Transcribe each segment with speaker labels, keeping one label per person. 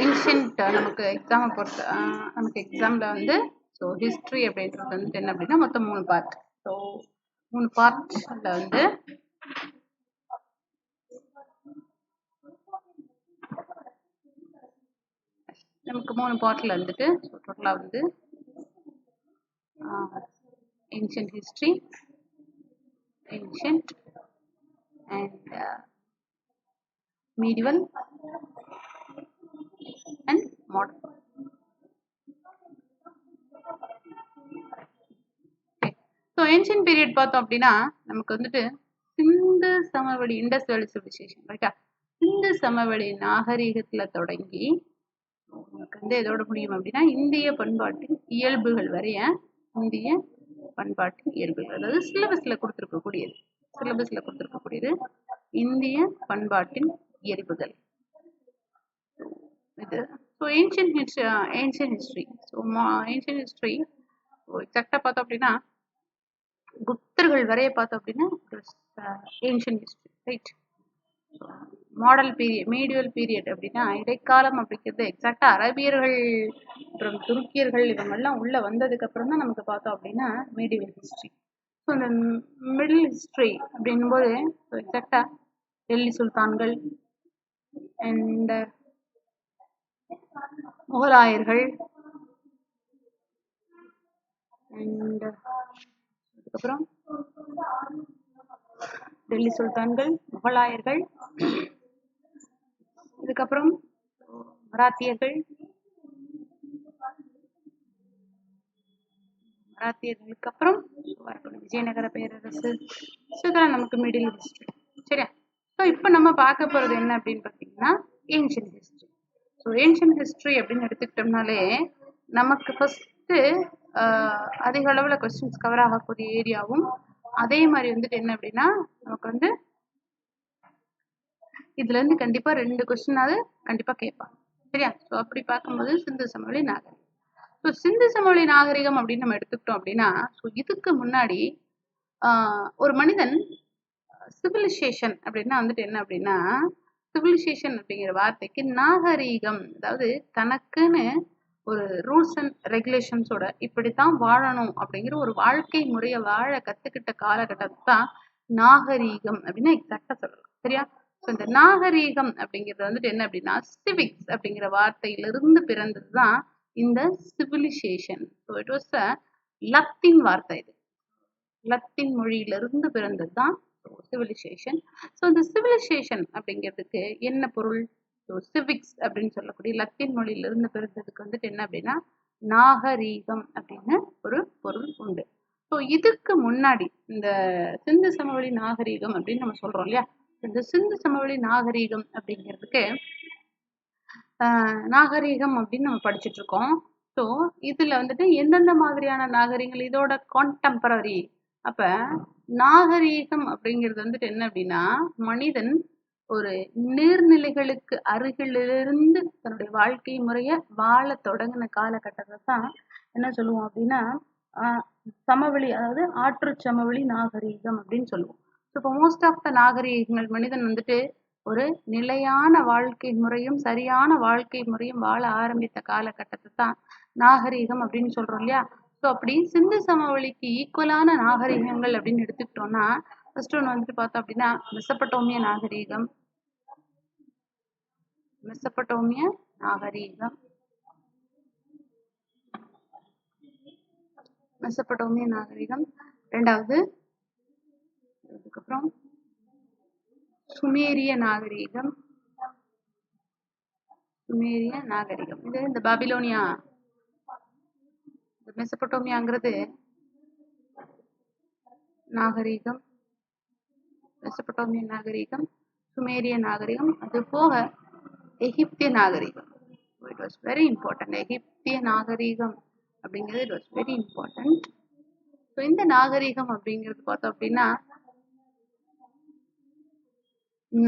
Speaker 1: Ancient நமக்கு எக்ஸாமை பொறுத்த நமக்கு எக்ஸாமில் வந்து ஸோ ஹிஸ்ட்ரி அப்படின்றது வந்துட்டு என்ன அப்படின்னா மொத்தம் 3 பார்ட். ஸோ 3 பார்ட்டில் வந்து நமக்கு 3 பார்ட்டில் வந்துட்டு ஸோ டோட்டலாக வந்து ancient history, ancient and medieval and modern. So ancient period பார்த்தோம் அப்படின்னா நமக்கு வந்துட்டு சிந்து சமவெளி இண்டஸ் வேலி சிவிலைசேஷன் ரைட்டா, சிந்து சமவெளி நாகரீகத்துல தொடங்கி நமக்கு வந்து எதோட முடியும் அப்படின்னா இந்திய பண்பாட்டின் இயல்புகள் வரைய இந்திய பண்பாட்டின் இயல்புகள், அதாவது சிலபஸ்ல கொடுத்திருக்கக்கூடியது இந்திய பண்பாட்டின் இயல்புகள் இது. So ancient history ancient history எக்ஸாக்டா பார்த்தோம் அப்படின்னா குப்தர்கள் வரைய பார்த்தோம் அப்படின்னா ancient history right. Model period, medial period அப்படின்னா இடைக்காலம் அப்படிங்கிறது எக்ஸாக்டா அரபியர்கள் அப்புறம் துருக்கியர்கள் இவங்கெல்லாம் உள்ள வந்ததுக்கு அப்புறம் தான் நமக்கு பார்த்தோம் அப்படின்னா மீடியல் ஹிஸ்ட்ரி. ஸோ இந்த மிடில் ஹிஸ்ட்ரி அப்படின்னும் போது எக்ஸாக்டா டெல்லி சுல்தான்கள் அண்ட் முகலாயர்கள் அண்ட் அதுக்கப்புறம் டெல்லி சுல்தான்கள், முகலாயர்கள், இதுக்கப்புறம் மராத்தியர்களுக்கு அப்புறம் விஜயநகர பேரரசு. இதெல்லாம் நமக்கு மிடில் ஹிஸ்ட்ரி சரியா. ஸோ இப்போ நம்ம பார்க்க போறது என்ன அப்படின்னு பார்த்தீங்கன்னா ancient history. So ancient history அப்படின்னு எடுத்துக்கிட்டோம்னாலே நமக்கு ஃபர்ஸ்ட் அதிக அளவில் கொஸ்டின்ஸ் கவர் ஆகக்கூடிய ஏரியாவும் அதே மாதிரி வந்துட்டு என்ன அப்படின்னா நமக்கு வந்து இதுல இருந்து கண்டிப்பா 2 கொஸ்டினாவது கண்டிப்பா கேட்பாங்க சரியா. ஸோ அப்படி பார்க்கும்போது சிந்து சமவெளி நாகரிகம். ஸோ சிந்து சமவெளி நாகரிகம் அப்படின்னு நம்ம எடுத்துக்கிட்டோம் அப்படின்னா ஸோ இதுக்கு முன்னாடி ஒரு மனிதன் சிவிலைசேஷன் அப்படின்னா வந்துட்டு என்ன அப்படின்னா சிவிலைசேஷன் அப்படிங்கிற வார்த்தைக்கு நாகரீகம், அதாவது தனக்குன்னு ஒரு ரூல்ஸ் அண்ட் ரெகுலேஷன்ஸோட இப்படித்தான் வாழணும் அப்படிங்கிற ஒரு வாழ்க்கை முறையை வாழ கத்துக்கிட்ட காலகட்டத்தை தான் நாகரீகம் அப்படின்னு எக்ஸாக்டா சொல்லலாம் சரியா. ஸோ இந்த நாகரீகம் அப்படிங்கிறது வந்துட்டு என்ன அப்படின்னா சிவிக்ஸ் அப்படிங்கிற வார்த்தையிலிருந்து பிறந்தது தான் இந்த civilisation. So it was a Latin வார்த்தை, இது லத்தீன் மொழியிலிருந்து பிறந்தது தான் சிவிலைசேஷன். ஸோ இந்த சிவிலைசேஷன் அப்படிங்கிறதுக்கு என்ன பொருள்? சிவிக்ஸ் அப்படின்னு சொல்லக்கூடிய லத்தீன் மொழியிலிருந்து பிறந்ததுக்கு வந்துட்டு என்ன அப்படின்னா நாகரீகம் அப்படின்னு ஒரு பொருள் உண்டு. ஸோ இதுக்கு முன்னாடி இந்த சிந்து சமவெளி நாகரீகம் அப்படின்னு நம்ம சொல்றோம் இல்லையா, இந்த சிந்து சமவெளி நாகரீகம் அப்படிங்கிறதுக்கு நாகரீகம் அப்படின்னு நம்ம படிச்சுட்டு இருக்கோம். ஸோ இதுல வந்துட்டு எந்தெந்த மாதிரியான நாகரீகங்கள் இதோட கான்டெம்பரரி. அப்ப நாகரீகம் அப்படிங்கிறது வந்துட்டு என்ன அப்படின்னா மனிதன் ஒரு நீர்நிலைகளுக்கு அருகிலிருந்து தன்னுடைய வாழ்க்கை முறைய வாழ தொடங்கின காலகட்டத்தை தான் என்ன சொல்லுவோம் அப்படின்னா சமவெளி, அதாவது ஆற்று சமவெளி நாகரீகம் அப்படின்னு சொல்லுவோம். இப்போ மோஸ்ட் ஆஃப் த நாகரீகங்கள் மனிதன் வந்துட்டு ஒரு நிலையான வாழ்க்கை முறையும் சரியான வாழ்க்கை முறையும் வாழ ஆரம்பித்த காலகட்டத்தை தான் நாகரீகம் அப்படின்னு சொல்றோம் இல்லையா. ஸோ அப்படி சிந்து சமவெளிக்கு ஈக்குவலான நாகரீகங்கள் அப்படின்னு எடுத்துக்கிட்டோம்னா ஃபர்ஸ்ட் ஒன்று வந்துட்டு பார்த்தோம் அப்படின்னா மெசபடோமிய நாகரீகம். ரெண்டாவது அதுக்கப்புறம் சுமேரிய நாகரீகம். இது இந்த பாபிலோனியா, மெசபடோமியாங்கிறது நாகரீகம், மெசபடோமிய நாகரீகம், சுமேரிய நாகரீகம், அது போக எகிப்திய நாகரீகம். It was very important. எகிப்திய நாகரீகம் அப்படிங்கிறது it was very important. So இந்த நாகரீகம் அப்படிங்கிறது பார்த்தோம் அப்படின்னா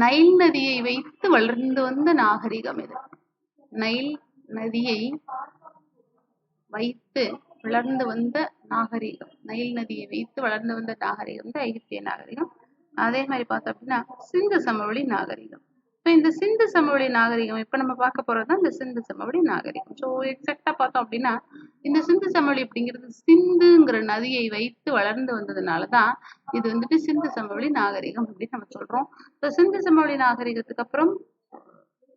Speaker 1: நைல் நதியை வைத்து வளர்ந்து வந்த நாகரீகம். இது நைல் நதியை வைத்து வளர்ந்து வந்த நாகரீகம், நைல் நதியை வைத்து வளர்ந்து வந்த நாகரீகம் தான் எகிப்திய நாகரீகம். அதே மாதிரி பார்த்தோம் அப்படின்னா சிந்து சமவெளி நாகரீகம். ஸோ இந்த சிந்து சமவெளி நாகரிகம் இப்ப நம்ம பார்க்க போறது இந்த சிந்து சமவெளி நாகரிகம். ஸோ எக்ஸாக்டா பார்த்தோம் அப்படின்னா இந்த சிந்து சமவெளி அப்படிங்கிறது சிந்துங்கிற நதியை வைத்து வளர்ந்து வந்ததுனாலதான் இது வந்துட்டு சிந்து சமவெளி நாகரிகம் அப்படின்னு நம்ம சொல்றோம். சிந்து சமவெளி நாகரிகத்துக்கு அப்புறம்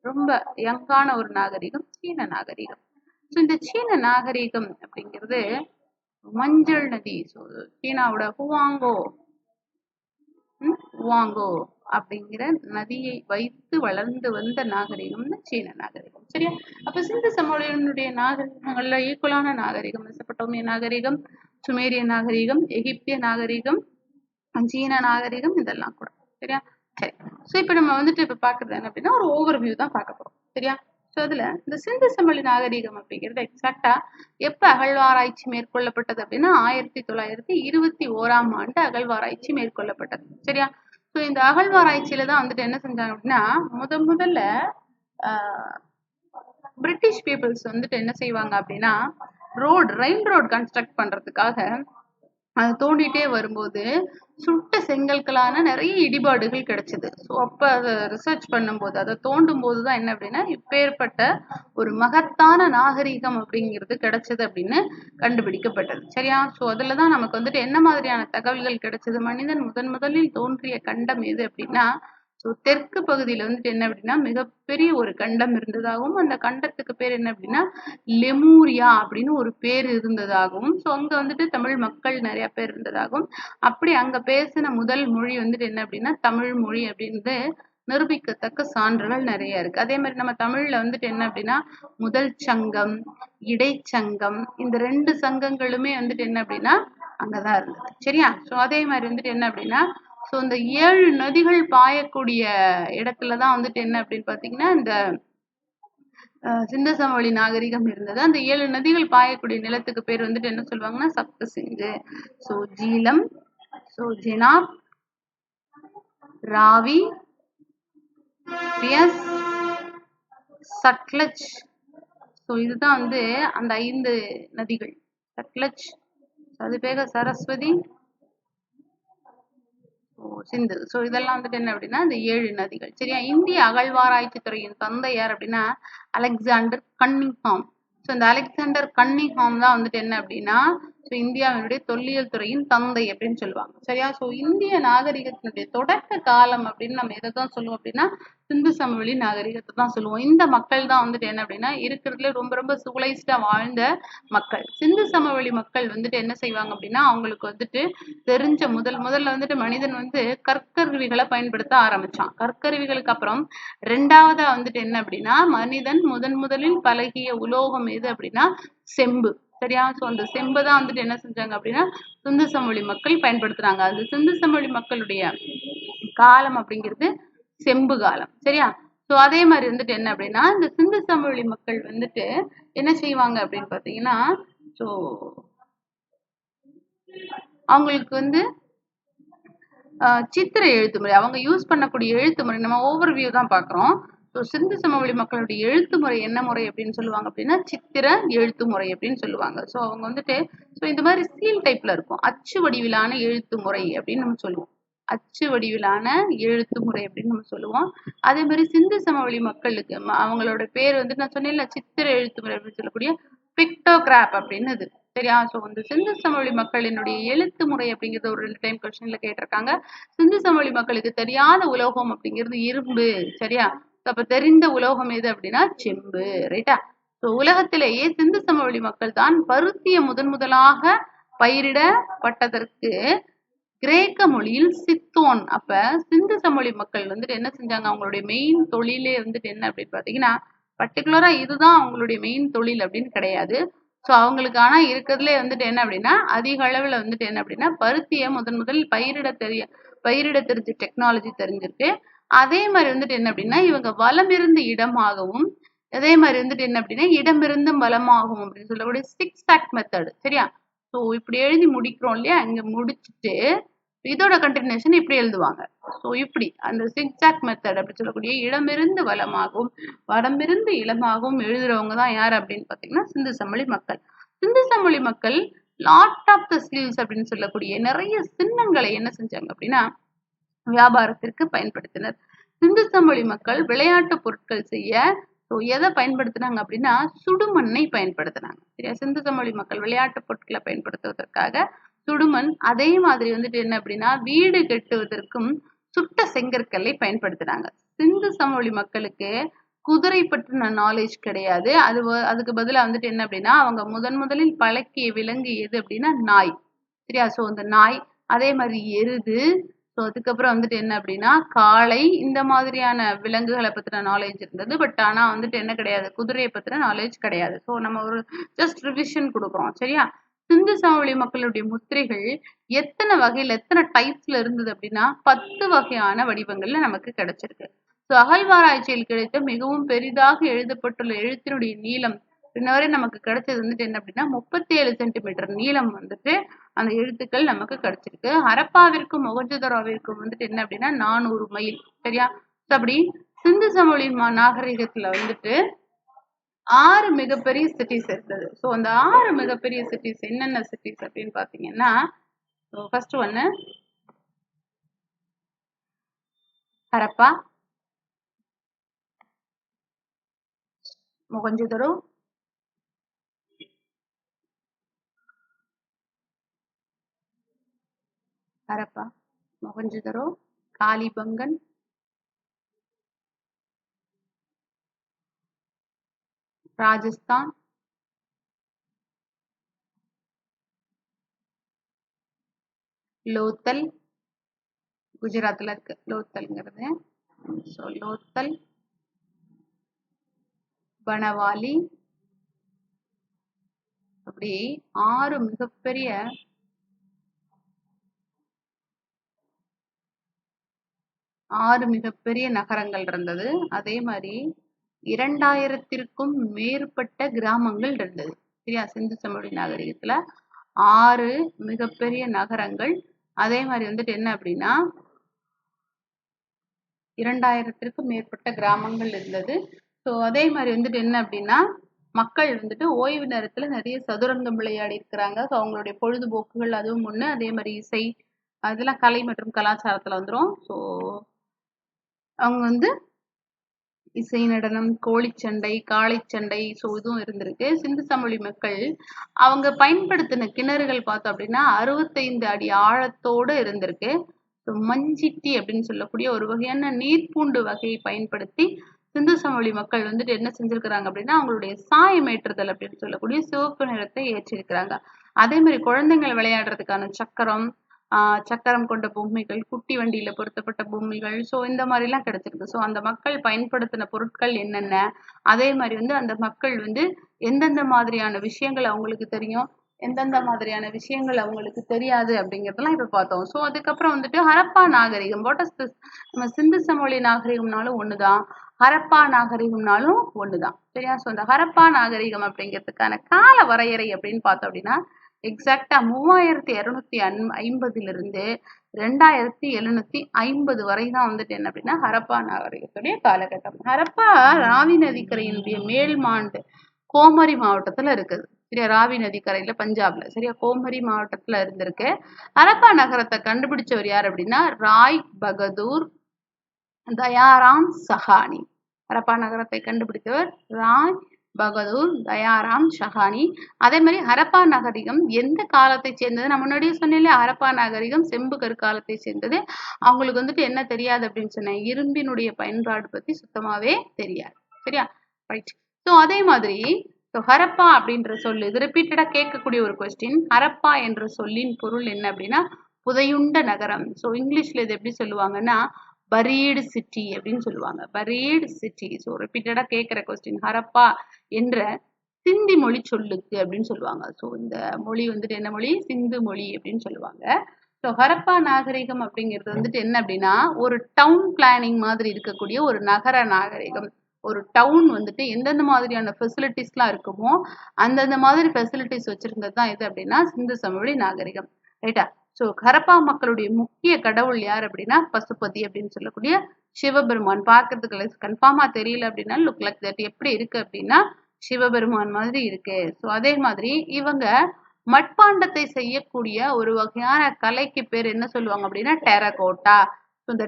Speaker 1: ரொம்ப யங்கான ஒரு நாகரிகம் சீன நாகரிகம். ஸோ இந்த சீன நாகரிகம் அப்படிங்கிறது மஞ்சள் நதி, சீனாவோட ஹுவாங்கோ அப்படிங்கிற நதியை வைத்து வளர்ந்து வந்த நாகரிகம்னு சீன நாகரிகம். சரியா? அப்ப சிந்து சமவெளியினுடைய நாகரிகங்கள்ல ஈக்குவலான நாகரிகம் மெசபடோமிய நாகரிகம், சுமேரிய நாகரிகம், எகிப்திய நாகரிகம், சீன நாகரிகம், இதெல்லாம் கூட. சரியா? சரி. ஸோ இப்ப நம்ம வந்துட்டு இப்ப பாக்குறது என்ன அப்படின்னா ஒரு ஓவர்வியூ தான் பார்க்க போறோம். சரியா? ஸோ அதுல இந்த சிந்து சமவெளி நாகரிகம் அப்படிங்கிறது எக்ஸாக்டா எப்ப அகழ்வாராய்ச்சி மேற்கொள்ளப்பட்டது அப்படின்னா 1921 அகழ்வாராய்ச்சி மேற்கொள்ளப்பட்டது. சரியா? ஸோ இந்த அகழ்வாராய்ச்சியில தான் வந்துட்டு என்ன செஞ்சாங்க அப்படின்னா முதல்ல பிரிட்டிஷ் பீப்புள்ஸ் வந்துட்டு என்ன செய்வாங்க அப்படின்னா ரயில் ரோடு கன்ஸ்ட்ரக்ட் பண்றதுக்காக அதை தோண்டிட்டே வரும்போது சுட்ட செங்கற்களான நிறைய இடிபாடுகள் கிடைச்சது. ஸோ அப்ப அதை ரிசர்ச் பண்ணும்போது அதை தோண்டும் போதுதான் என்ன அப்படின்னா இப்பேற்பட்ட ஒரு மகத்தான நாகரிகம் அப்படிங்கிறது கிடைச்சது அப்படின்னு கண்டுபிடிக்கப்பட்டது. சரியா? ஸோ அதுலதான் நமக்கு வந்துட்டு என்ன மாதிரியான தகவல்கள் கிடைச்சது, மனிதன் முதலில் தோன்றிய கண்டம் எது அப்படின்னா ஸோ தெற்கு பகுதியில வந்துட்டு என்ன அப்படின்னா மிகப்பெரிய ஒரு கண்டம் இருந்ததாகவும் அந்த கண்டத்துக்கு பேர் என்ன அப்படின்னா லெமூரியா அப்படின்னு ஒரு பேர் இருந்ததாகவும் ஸோ அங்க வந்துட்டு தமிழ் மக்கள் நிறைய பேர் இருந்ததாகவும் அப்படி அங்க பேசின முதல் மொழி வந்துட்டு என்ன அப்படின்னா தமிழ் மொழி அப்படின்னு நிரூபிக்கத்தக்க சான்றுகள் நிறைய இருக்கு. அதே மாதிரி நம்ம தமிழ்ல வந்துட்டு என்ன அப்படின்னா முதல் சங்கம், இடைச்சங்கம், இந்த 2 சங்கங்களுமே வந்துட்டு என்ன அப்படின்னா அங்கதான் இருந்தது. சரியா? ஸோ அதே மாதிரி வந்துட்டு என்ன அப்படின்னா ஸோ இந்த 7 நதிகள் பாயக்கூடிய இடத்துலதான் வந்துட்டு என்ன அப்படின்னு பாத்தீங்கன்னா இந்த சிந்து சமவெளி நாகரிகம் இருந்தது. அந்த 7 நதிகள் பாயக்கூடிய நிலத்துக்கு பேர் வந்துட்டு என்ன சொல்லுவாங்கன்னா சப்த சிந்து. ஸோ ஜீலம், ஸோ ஜெனாப், ராவி, பியஸ், சட்லஜ். ஸோ இதுதான் வந்து அந்த 5 நதிகள். சட்லஜ், அது பேக சரஸ்வதி, சிந்து. ஸோ இதெல்லாம் வந்துட்டு என்ன அப்படின்னா இந்த 7 நதிகள். சரியா? இந்திய அகழ்வாராய்ச்சி துறையின் தந்தை யார் அப்படின்னா அலெக்சாண்டர் கன்னிங்ஹாம். ஸோ இந்த அலெக்சாண்டர் கன்னிங்ஹாம் தான் வந்துட்டு என்ன அப்படின்னா ஸோ இந்தியாவினுடைய தொல்லியல் துறையின் தந்தை அப்படின்னு சொல்லுவாங்க. சரியா? ஸோ இந்திய நாகரிகத்தினுடைய தொடக்க காலம் அப்படின்னு நம்ம எதை தான் சொல்லுவோம் அப்படின்னா சிந்து சமவெளி நாகரிகத்தை தான் சொல்லுவோம். இந்த மக்கள் தான் வந்துட்டு என்ன அப்படின்னா இருக்கிறதுல ரொம்ப சிவிலைஸ்டா வாழ்ந்த மக்கள். சிந்து சமவெளி மக்கள் வந்துட்டு என்ன செய்வாங்க அப்படின்னா அவங்களுக்கு வந்துட்டு தெரிஞ்ச முதல்ல வந்துட்டு மனிதன் வந்து கற்கருவிகளை பயன்படுத்த ஆரம்பிச்சான். கற்கருவிகளுக்கு அப்புறம் 2வதா வந்துட்டு என்ன அப்படின்னா மனிதன் முதலில் பழகிய உலோகம் எது அப்படின்னா செம்பு. சரியா? ஸோ அந்த செம்பு தான் வந்துட்டு என்ன செஞ்சாங்க அப்படின்னா சிந்து சமவெளி மக்கள் பயன்படுத்துறாங்க. அந்த சிந்து சமவெளி மக்களுடைய காலம் அப்படிங்கிறது செம்பு காலம். சரியா? ஸோ அதே மாதிரி வந்துட்டு என்ன அப்படின்னா இந்த சிந்து சமவெளி மக்கள் வந்துட்டு என்ன செய்வாங்க அப்படின்னு பாத்தீங்கன்னா ஸோ அவங்களுக்கு வந்து சித்திர எழுத்து முறை, அவங்க யூஸ் பண்ணக்கூடிய எழுத்து முறை நம்ம ஓவர்வியூ தான் பாக்குறோம். ஸோ சிந்து சமவெளி மக்களுடைய எழுத்து முறை என்ன முறை அப்படின்னு சொல்லுவாங்க அப்படின்னா சித்திர எழுத்து முறை அப்படின்னு சொல்லுவாங்க. ஸோ அவங்க வந்துட்டு ஸோ இந்த மாதிரி சீல் டைப்ல இருக்கும். அச்சு வடிவிலான எழுத்து முறை அப்படின்னு நம்ம சொல்லுவோம். அச்சு வடிவிலான எழுத்து முறை அப்படின்னு நம்ம சொல்லுவோம். அதே மாதிரி சிந்து சமவெளி மக்களுக்கு அவங்களோட பேர் வந்து நான் சொன்னேன்ல சித்திர எழுத்து முறை அப்படின்னு சொல்லக்கூடிய பிக்டோகிராப் அப்படின்னு இது. சரியா? ஸோ இந்த சிந்து சமவெளி மக்களினுடைய எழுத்து முறை அப்படிங்கிறது ஒரு 2 டைம் கொஸ்டின்ல கேட்டிருக்காங்க. சிந்து சமவெளி மக்களுக்கு தெரியாத உலோகம் அப்படிங்கிறது இரும்பு. சரியா? அப்ப தெரிந்த உலோகம் எது அப்படின்னா செம்பு. ரைட்டா? ஸோ உலகத்திலேயே சிந்து சமவெளி மக்கள் தான் பருத்திய முதலாக பயிரிடப்பட்டதற்கு கிரேக்க மொழியில் சித்தோன். அப்ப சிந்து சமவெளி மக்கள் வந்துட்டு என்ன செஞ்சாங்க, அவங்களுடைய மெயின் தொழிலே வந்துட்டு என்ன அப்படின்னு பாத்தீங்கன்னா பர்டிகுலரா இதுதான் அவங்களுடைய மெயின் தொழில் அப்படின்னு கிடையாது. ஸோ அவங்களுக்கு ஆனா இருக்கிறதுலே வந்துட்டு என்ன அப்படின்னா அதிக அளவுல வந்துட்டு என்ன அப்படின்னா பருத்தியை முதல் பயிரிட தெரிஞ்ச டெக்னாலஜி தெரிஞ்சிருக்கு. அதே மாதிரி வந்துட்டு என்ன அப்படின்னா இவங்க வலமிருந்து இடமாகவும் அதே மாதிரி வந்துட்டு என்ன அப்படின்னா இடமிருந்தும் வலமாகவும் அப்படின்னு சொல்லக்கூடிய 6 ஆக்ட் மெத்தட். சரியா? ஸோ இப்படி எழுதி முடிக்கிறோம் இல்லையா, இங்க முடிச்சுட்டு இதோட கண்டினியூஷன் இப்படி எழுதுவாங்க. ஸோ இப்படி அந்த 6 ஆக்ட் மெத்தட் அப்படி சொல்லக்கூடிய இடமிருந்து வலமாகவும் வடமிருந்து இளமாகவும் எழுதுறவங்க தான் யார் அப்படின்னு பாத்தீங்கன்னா சிந்து சமவெளி மக்கள். சிந்து சமவெளி மக்கள் லாட் ஆஃப் த சீல்ஸ் அப்படின்னு சொல்லக்கூடிய நிறைய சின்னங்களை என்ன செஞ்சாங்க அப்படின்னா வியாபாரத்திற்கு பயன்படுத்தினர். சிந்து சமவெளி மக்கள் விளையாட்டு பொருட்கள் செய்ய எதை பயன்படுத்தினாங்க அப்படின்னா சுடுமண்ணை பயன்படுத்தினாங்க. சரியா, சிந்து சமவெளி மக்கள் விளையாட்டு பொருட்களை பயன்படுத்துவதற்காக சுடுமண், அதே மாதிரி வந்துட்டு என்ன அப்படின்னா வீடு கட்டுவதற்கும் சுட்ட செங்கற்களை பயன்படுத்தினாங்க. சிந்து சமவெளி மக்களுக்கு குதிரை பற்றின நாலேஜ் கிடையாது. அதுக்கு பதிலாக வந்துட்டு என்ன அப்படின்னா அவங்க முதலில் பழக்கிய விலங்கு எது அப்படின்னா நாய். சரியா, ஸோ அந்த நாய், அதே மாதிரி எருது, ஸோ அதுக்கப்புறம் வந்துட்டு என்ன அப்படின்னா காளை, இந்த மாதிரியான விலங்குகளை பற்றின நாலேஜ் இருந்தது. பட் ஆனால் வந்துட்டு என்ன கிடையாது, குதிரையை பற்றின நாலேஜ் கிடையாது. ஸோ நம்ம ஒரு ஜஸ்ட் ரிவிஷன் கொடுக்குறோம். சரியா, சிந்து சமவெளி மக்களுடைய முத்திரைகள் எத்தனை வகையில் எத்தனை டைப்ஸ்ல இருந்தது அப்படின்னா 10 வகையான வடிவங்கள்ல நமக்கு கிடைச்சிருக்கு. ஸோ அகழ்வாராய்ச்சியில் கிடைத்த மிகவும் பெரிதாக எழுதப்பட்டுள்ள எழுத்தினுடைய நீளம் இன்னவரை நமக்கு கிடைச்சது வந்துட்டு என்ன அப்படின்னா 37 சென்டிமீட்டர் நீளம் வந்துட்டு அந்த எழுத்துக்கள் நமக்கு கிடைச்சிருக்கு. ஹரப்பாவிற்கும் மொஹஞ்சதாரோவிற்கும் வந்துட்டு என்ன அப்படின்னா 400 மைல். சரியா, அப்படி சிந்து சமவெளி நாகரிகத்துல வந்துட்டு 6 மிகப்பெரிய சிட்டிஸ் இருந்தது. ஸோ அந்த 6 மிகப்பெரிய சிட்டிஸ் என்னென்ன சிட்டிஸ் அப்படின்னு பாத்தீங்கன்னா, ஃபர்ஸ்ட் ஒன்னு ஹரப்பா, மொஹஞ்சதாரோ, ஹரப்பா, மொஹஞ்சதாரோ, காலிபங்கன், ராஜஸ்தான், லோத்தல், குஜராத்ல இருக்கு லோத்தல்ங்கிறது. ஸோ லோத்தல், பனவாலி, அப்படி 6 மிகப்பெரிய நகரங்கள் இருந்தது. அதே மாதிரி 2000த்திற்கும் மேற்பட்ட கிராமங்கள் இருந்தது. சரியா, சிந்து சமவெளி நாகரிகத்துல 6 மிகப்பெரிய நகரங்கள், அதே மாதிரி வந்துட்டு என்ன அப்படின்னா 2000த்திற்கும் மேற்பட்ட கிராமங்கள் இருந்தது. ஸோ அதே மாதிரி வந்துட்டு என்ன அப்படின்னா மக்கள் வந்துட்டு ஓய்வு நேரத்துல நிறைய சதுரங்கம் விளையாடி இருக்கிறாங்க. ஸோ அவங்களுடைய பொழுதுபோக்குகள் அதுவும் ஒண்ணு. அதே மாதிரி இசை, அதெல்லாம் கலை மற்றும் கலாச்சாரத்துல வந்துடும். ஸோ அவங்க வந்து இசை நடனம், கோழிச்சண்டை, காளைச்சண்டை, ஸோ இதுவும் இருந்திருக்கு. சிந்து சமவெளி மக்கள் அவங்க பயன்படுத்தின கிணறுகள் பார்த்தோம் அப்படின்னா 65 அடி ஆழத்தோட இருந்திருக்கு. மஞ்சிட்டி அப்படின்னு சொல்லக்கூடிய ஒரு வகையான நீர்ப்பூண்டு வகையை பயன்படுத்தி சிந்து சமவெளி மக்கள் வந்துட்டு என்ன செஞ்சிருக்கிறாங்க அப்படின்னா அவங்களுடைய சாயமேற்றுதல் அப்படின்னு சொல்லக்கூடிய சிவப்பு நிறத்தை ஏற்றிருக்கிறாங்க. அதே மாதிரி குழந்தைகள் விளையாடுறதுக்கான சக்கரம் கொண்ட பொம்மைகள், குட்டி வண்டியில பொருத்தப்பட்ட பொம்மைகள், ஸோ இந்த மாதிரி எல்லாம் கிடைச்சிருக்கு. ஸோ அந்த மக்கள் பயன்படுத்தின பொருட்கள் என்னென்ன, அதே மாதிரி வந்து அந்த மக்கள் வந்து எந்தெந்த மாதிரியான விஷயங்கள் அவங்களுக்கு தெரியும், எந்தெந்த மாதிரியான விஷயங்கள் அவங்களுக்கு தெரியாது அப்படிங்கிறதெல்லாம் இப்ப பார்த்தோம். ஸோ அதுக்கப்புறம் வந்துட்டு ஹரப்பா நாகரிகம். What is this? நம்ம சிந்து சமவெளி நாகரிகம்னாலும் ஒண்ணுதான், ஹரப்பா நாகரிகம்னாலும் ஒண்ணுதான். சரியா, ஸோ அந்த ஹரப்பா நாகரிகம் அப்படிங்கிறதுக்கான கால வரையறை அப்படின்னு பார்த்தோம் அப்படின்னா எக்ஸாக்டா 3250 2750 வரை தான் வந்துட்டு என்ன அப்படின்னா ஹரப்பா நாகரிகத்துடைய காலகட்டம். ஹரப்பா ராவி நதிக்கரையினுடைய மேல்மாண்டு கோமரி மாவட்டத்துல இருக்குது. சரியா, ராவி நதிக்கரையில பஞ்சாப்ல. சரியா, கோமரி மாவட்டத்துல இருந்திருக்கு. ஹரப்பா நகரத்தை கண்டுபிடிச்சவர் யார் அப்படின்னா ராய் பகதூர் தயாராம் சஹானி. ஹரப்பா நகரத்தை கண்டுபிடித்தவர் ராய் பகதூர் தயாராம் ஷஹானி. அதே மாதிரி ஹரப்பா நாகரிகம் எந்த காலத்தை சேர்ந்தது? நான் முன்னாடியே சொன்னேன், ஹரப்பா நாகரிகம் செம்பு கற்காலத்தை சேர்ந்தது. அவங்களுக்கு வந்துட்டு என்ன தெரியாது அப்படின்னு சொன்னேன், இரும்பினுடைய பயன்பாடு பத்தி சுத்தமாவே தெரியாது. சரியா, ரைட். ஸோ அதே மாதிரி ஹரப்பா அப்படின்ற சொல்லு இது ரிப்பீட்டடா கேட்கக்கூடிய ஒரு கொஸ்டின். ஹரப்பா என்ற சொல்லின் பொருள் என்ன அப்படின்னா புதையுண்ட நகரம். ஸோ இங்கிலீஷ்ல இது எப்படி சொல்லுவாங்கன்னா பரீடு சிட்டி அப்படின்னு சொல்லுவாங்க, பரீடு சிட்டி. ஸோ ரிப்பீட்டடா கேட்கிற கொஸ்டின். ஹரப்பா என்ற சிந்தி மொழி சொல்லுக்கு அப்படின்னு சொல்லுவாங்க. ஸோ இந்த மொழி வந்துட்டு என்ன மொழி? சிந்து மொழி அப்படின்னு சொல்லுவாங்க. ஸோ ஹரப்பா நாகரிகம் அப்படிங்கிறது வந்துட்டு என்ன அப்படின்னா ஒரு டவுன் பிளானிங் மாதிரி இருக்கக்கூடிய ஒரு நகர நாகரிகம். ஒரு டவுன் வந்துட்டு எந்தெந்த மாதிரியான ஃபெசிலிட்டிஸ்லாம் இருக்குமோ அந்தந்த மாதிரி ஃபெசிலிட்டிஸ் வச்சிருந்தது தான் இது அப்படின்னா சிந்து சமவெளி நாகரிகம். ரைட்டா? ஸோ ஹரப்பா மக்களுடைய முக்கிய கடவுள் யார் அப்படின்னா பசுபதி அப்படின்னு சொல்லக்கூடிய சிவபெருமான். பார்க்கறதுக்கு கன்ஃபார்மா தெரியல அப்படின்னா லுக் லைக் தட். எப்படி இருக்கு அப்படின்னா சிவபெருமான் மாதிரி இருக்கு. ஸோ அதே மாதிரி இவங்க மட்பாண்டத்தை செய்யக்கூடிய ஒரு வகையான கலைக்கு பேர் என்ன சொல்லுவாங்க அப்படின்னா டெரகோட்டா. இந்த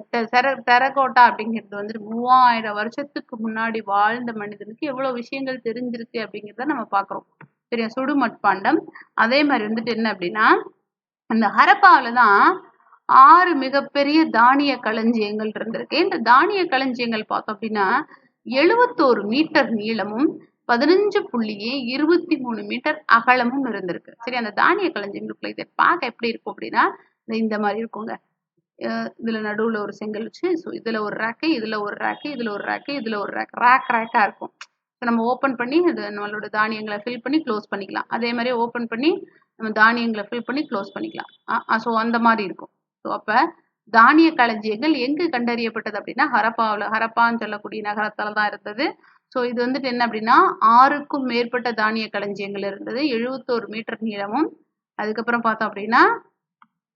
Speaker 1: டெரகோட்டா அப்படிங்கிறது வந்துட்டு 3000 வருஷத்துக்கு முன்னாடி வாழ்ந்த மனிதனுக்கு எவ்வளவு விஷயங்கள் தெரிஞ்சிருக்கு அப்படிங்கிறத நம்ம பாக்குறோம். சரியா? சுடு மட்பாண்டம். அதே மாதிரி வந்துட்டு என்ன அப்படின்னா அந்த ஹரப்பாவில தான் 6 மிகப்பெரிய தானிய களஞ்சியங்கள் இருந்திருக்கு. இந்த தானிய களஞ்சியங்கள் பார்த்தோம் அப்படின்னா 71 மீட்டர் நீளமும் 15.23 மீட்டர் அகலமும் இருந்திருக்கு. சரி, அந்த தானிய களஞ்சியங்களுக்குள்ள இதை பார்க்க எப்படி இருக்கும் அப்படின்னா இந்த மாதிரி இருக்குங்க. இதுல நடுவுல ஒரு செங்கல் வச்சு இதுல ஒரு ரேக்கு, இதுல ஒரு ரேக்கு, இதுல ஒரு ரேக்கு, இதுல ஒரு ரேக்கா இருக்கும். நம்ம ஓபன் பண்ணி இது நம்மளோட தானியங்களை ஃபில் பண்ணி க்ளோஸ் பண்ணிக்கலாம். அதே மாதிரி ஓபன் பண்ணி நம்ம தானியங்களை ஃபில் பண்ணி க்ளோஸ் பண்ணிக்கலாம். ஸோ அந்த மாதிரி இருக்கும். ஸோ அப்ப தானிய களஞ்சியங்கள் எங்கு கண்டறியப்பட்டது அப்படின்னா ஹரப்பான்னு சொல்லக்கூடிய நகரத்தால தான் இருந்தது. ஸோ இது வந்துட்டு என்ன அப்படின்னா 6க்கும் மேற்பட்ட தானிய களஞ்சியங்கள் இருந்தது. 71 மீட்டர் நீளமும் அதுக்கப்புறம் பார்த்தோம் அப்படின்னா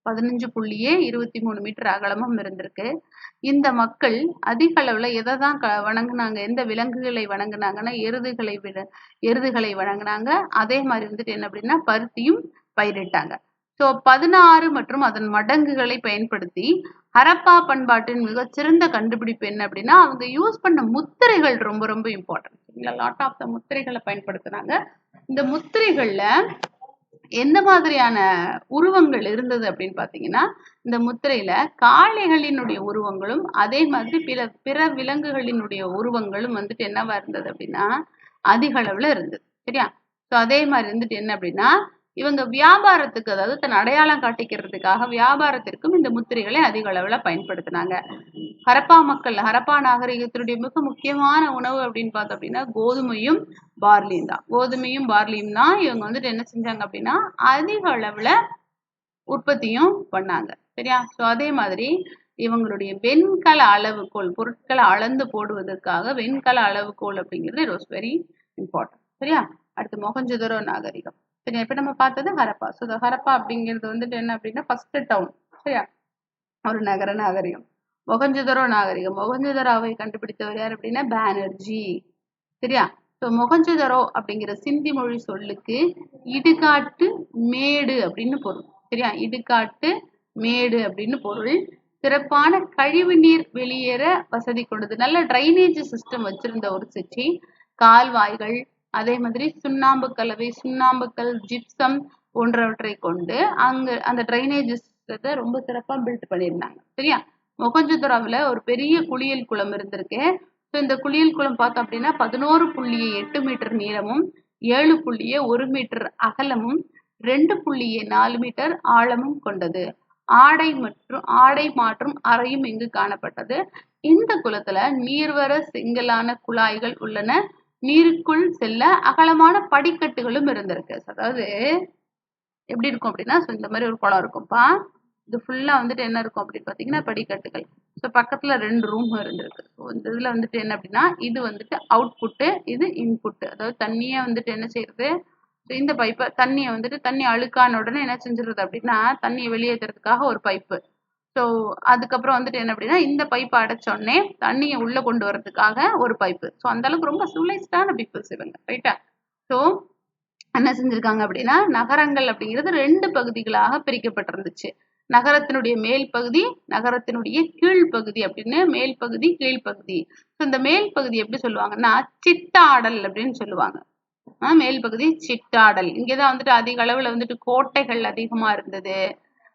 Speaker 1: 15.23 மீட்டர் அகலமும் இருந்திருக்கு. இந்த மக்கள் அதிக அளவுல எதை தான் வணங்குனாங்க, எந்த விலங்குகளை வணங்குனாங்கன்னா எருதுகளை வணங்குனாங்க. அதே மாதிரி வந்துட்டு என்ன அப்படின்னா பருத்தியும் பயிரிட்டாங்க. ஸோ 16 மற்றும் அதன் மடங்குகளை பயன்படுத்தி ஹரப்பா பண்பாட்டின் மிகச்சிறந்த கண்டுபிடிப்பு என்ன அப்படின்னா அவங்க யூஸ் பண்ண முத்திரைகள் ரொம்ப ரொம்ப இம்பார்ட்டன்ட். லாட் ஆஃப் த முத்திரைகளை பயன்படுத்தினாங்க. இந்த முத்திரைகள்ல எந்த மாதிரியான உருவங்கள் இருந்தது அப்படின்னு பாத்தீங்கன்னா இந்த முத்திரையில காளைகளினுடைய உருவங்களும் அதே மாதிரி பிற விலங்குகளினுடைய உருவங்களும் வந்துட்டு என்னவா இருந்தது அப்படின்னா அதிக அளவுல இருந்தது. சரியா? ஸோ அதே மாதிரி வந்துட்டு என்ன அப்படின்னா இவங்க வியாபாரத்துக்கு, அதாவது தன் அடையாளம் காட்டிக்கிறதுக்காக வியாபாரத்திற்கும் இந்த முத்திரைகளை அதிக அளவுல பயன்படுத்தினாங்க. ஹரப்பா நாகரிகத்தினுடைய மிக முக்கியமான உணவு அப்படின்னு பார்த்தோம் அப்படின்னா கோதுமையும் பார்லியும் தான் இவங்க வந்துட்டு என்ன செஞ்சாங்க அப்படின்னா அதிக அளவுல உற்பத்தியும் பண்ணாங்க. சரியா? ஸோ அதே மாதிரி இவங்களுடைய வெண்கல அளவுகோல், பொருட்களை அளந்து போடுவதற்காக வெண்கல அளவுகோல் அப்படிங்கிறது இட் வாஸ் வெரி இம்பார்ட்டன்ட். சரியா? அடுத்து மொஹஞ்சதாரோ நாகரிகம். சரியா? இப்ப நம்ம பார்த்தது ஹரப்பா. ஸோ ஹரப்பா அப்படிங்கிறது வந்துட்டு என்ன அப்படின்னா ஃபர்ஸ்ட் டவுன். சரியா? ஒரு நகர நாகரிகம். மொஹஞ்சதாரோவை கண்டுபிடித்தவர் யார் அப்படின்னா பானர்ஜி. சரியா? ஸோ மொஹஞ்சதாரோ அப்படிங்கிற சிந்தி மொழி சொல்லுக்கு இடுகாட்டு மேடு அப்படின்னு பொருள். சரியா? இடுகாட்டு மேடு அப்படின்னு பொருள். சிறப்பான கழிவு நீர் வெளியேற வசதி கொண்டது. நல்ல டிரைனேஜ் சிஸ்டம் வச்சிருந்த ஒரு சிட்டி. கால்வாய்கள், அதே மாதிரி சுண்ணாம்பு கலவை, சுண்ணாம்புக்கல், ஜிப்சம் போன்றவற்றை கொண்டு அங்க அந்த டிரைனேஜ் சிஸ்டத்தை ரொம்ப சிறப்பா பில்ட் பண்ணியிருந்தாங்க. சரியா? மொஹஞ்சதாரோவில் ஒரு பெரிய குளியல் குளம் இருந்திருக்கு. ஸோ இந்த குளியல் குளம் பார்த்தோம் அப்படின்னா 11.8 மீட்டர் நீளமும் 7.1 மீட்டர் அகலமும் 2.4 மீட்டர் ஆழமும் கொண்டது. ஆடை மாற்றும் அறையும் இங்கு காணப்பட்டது. இந்த குளத்துல நீர்வர செங்கலான குழாய்கள் உள்ளன. நீருக்குள் செல்ல அகலமான படிக்கட்டுகளும் இருந்திருக்கு. அதாவது எப்படி இருக்கும் அப்படின்னா இந்த மாதிரி ஒரு குளம் இருக்கும்பா. இது ஃபுல்லா வந்துட்டு என்ன இருக்கும் அப்படின்னு பாத்தீங்கன்னா படிக்கட்டுகள். ஸோ பக்கத்துல 2 ரூம் இருந்திருக்கு. ஸோ இந்த இதுல வந்துட்டு என்ன அப்படின்னா இது வந்துட்டு அவுட்புட்டு, இது இன்புட்டு. அதாவது தண்ணியை வந்துட்டு என்ன செய்யறது, இந்த பைப்பை தண்ணியை வந்துட்டு தண்ணி அழுக்கான உடனே என்ன செஞ்சிருது அப்படின்னா தண்ணியை வெளியேற்றுறதுக்காக ஒரு பைப்பு. ஸோ அதுக்கப்புறம் வந்துட்டு என்ன அப்படின்னா இந்த பைப்பை அடைச்சோடனே தண்ணியை உள்ள கொண்டு வர்றதுக்காக ஒரு பைப்பு. ஸோ அந்த அளவுக்கு ரொம்ப சிவிலைஸ்டான பீப்புள்ஸ் இவங்க. ரைட்டா? ஸோ என்ன செஞ்சிருக்காங்க அப்படின்னா நகரங்கள் அப்படிங்கிறது 2 பகுதிகளாக பிரிக்கப்பட்டிருந்துச்சு. நகரத்தினுடைய மேல் பகுதி, நகரத்தினுடைய கீழ்ப்பகுதி அப்படின்னு. மேல் பகுதி, கீழ்ப்பகுதி. ஸோ இந்த மேல் பகுதி எப்படி சொல்லுவாங்கன்னா சிட்டாடல் அப்படின்னு சொல்லுவாங்க. மேல் பகுதி சிட்டாடல். இங்கேதான் வந்துட்டு அதிக அளவுல வந்துட்டு கோட்டைகள் அதிகமா இருந்தது.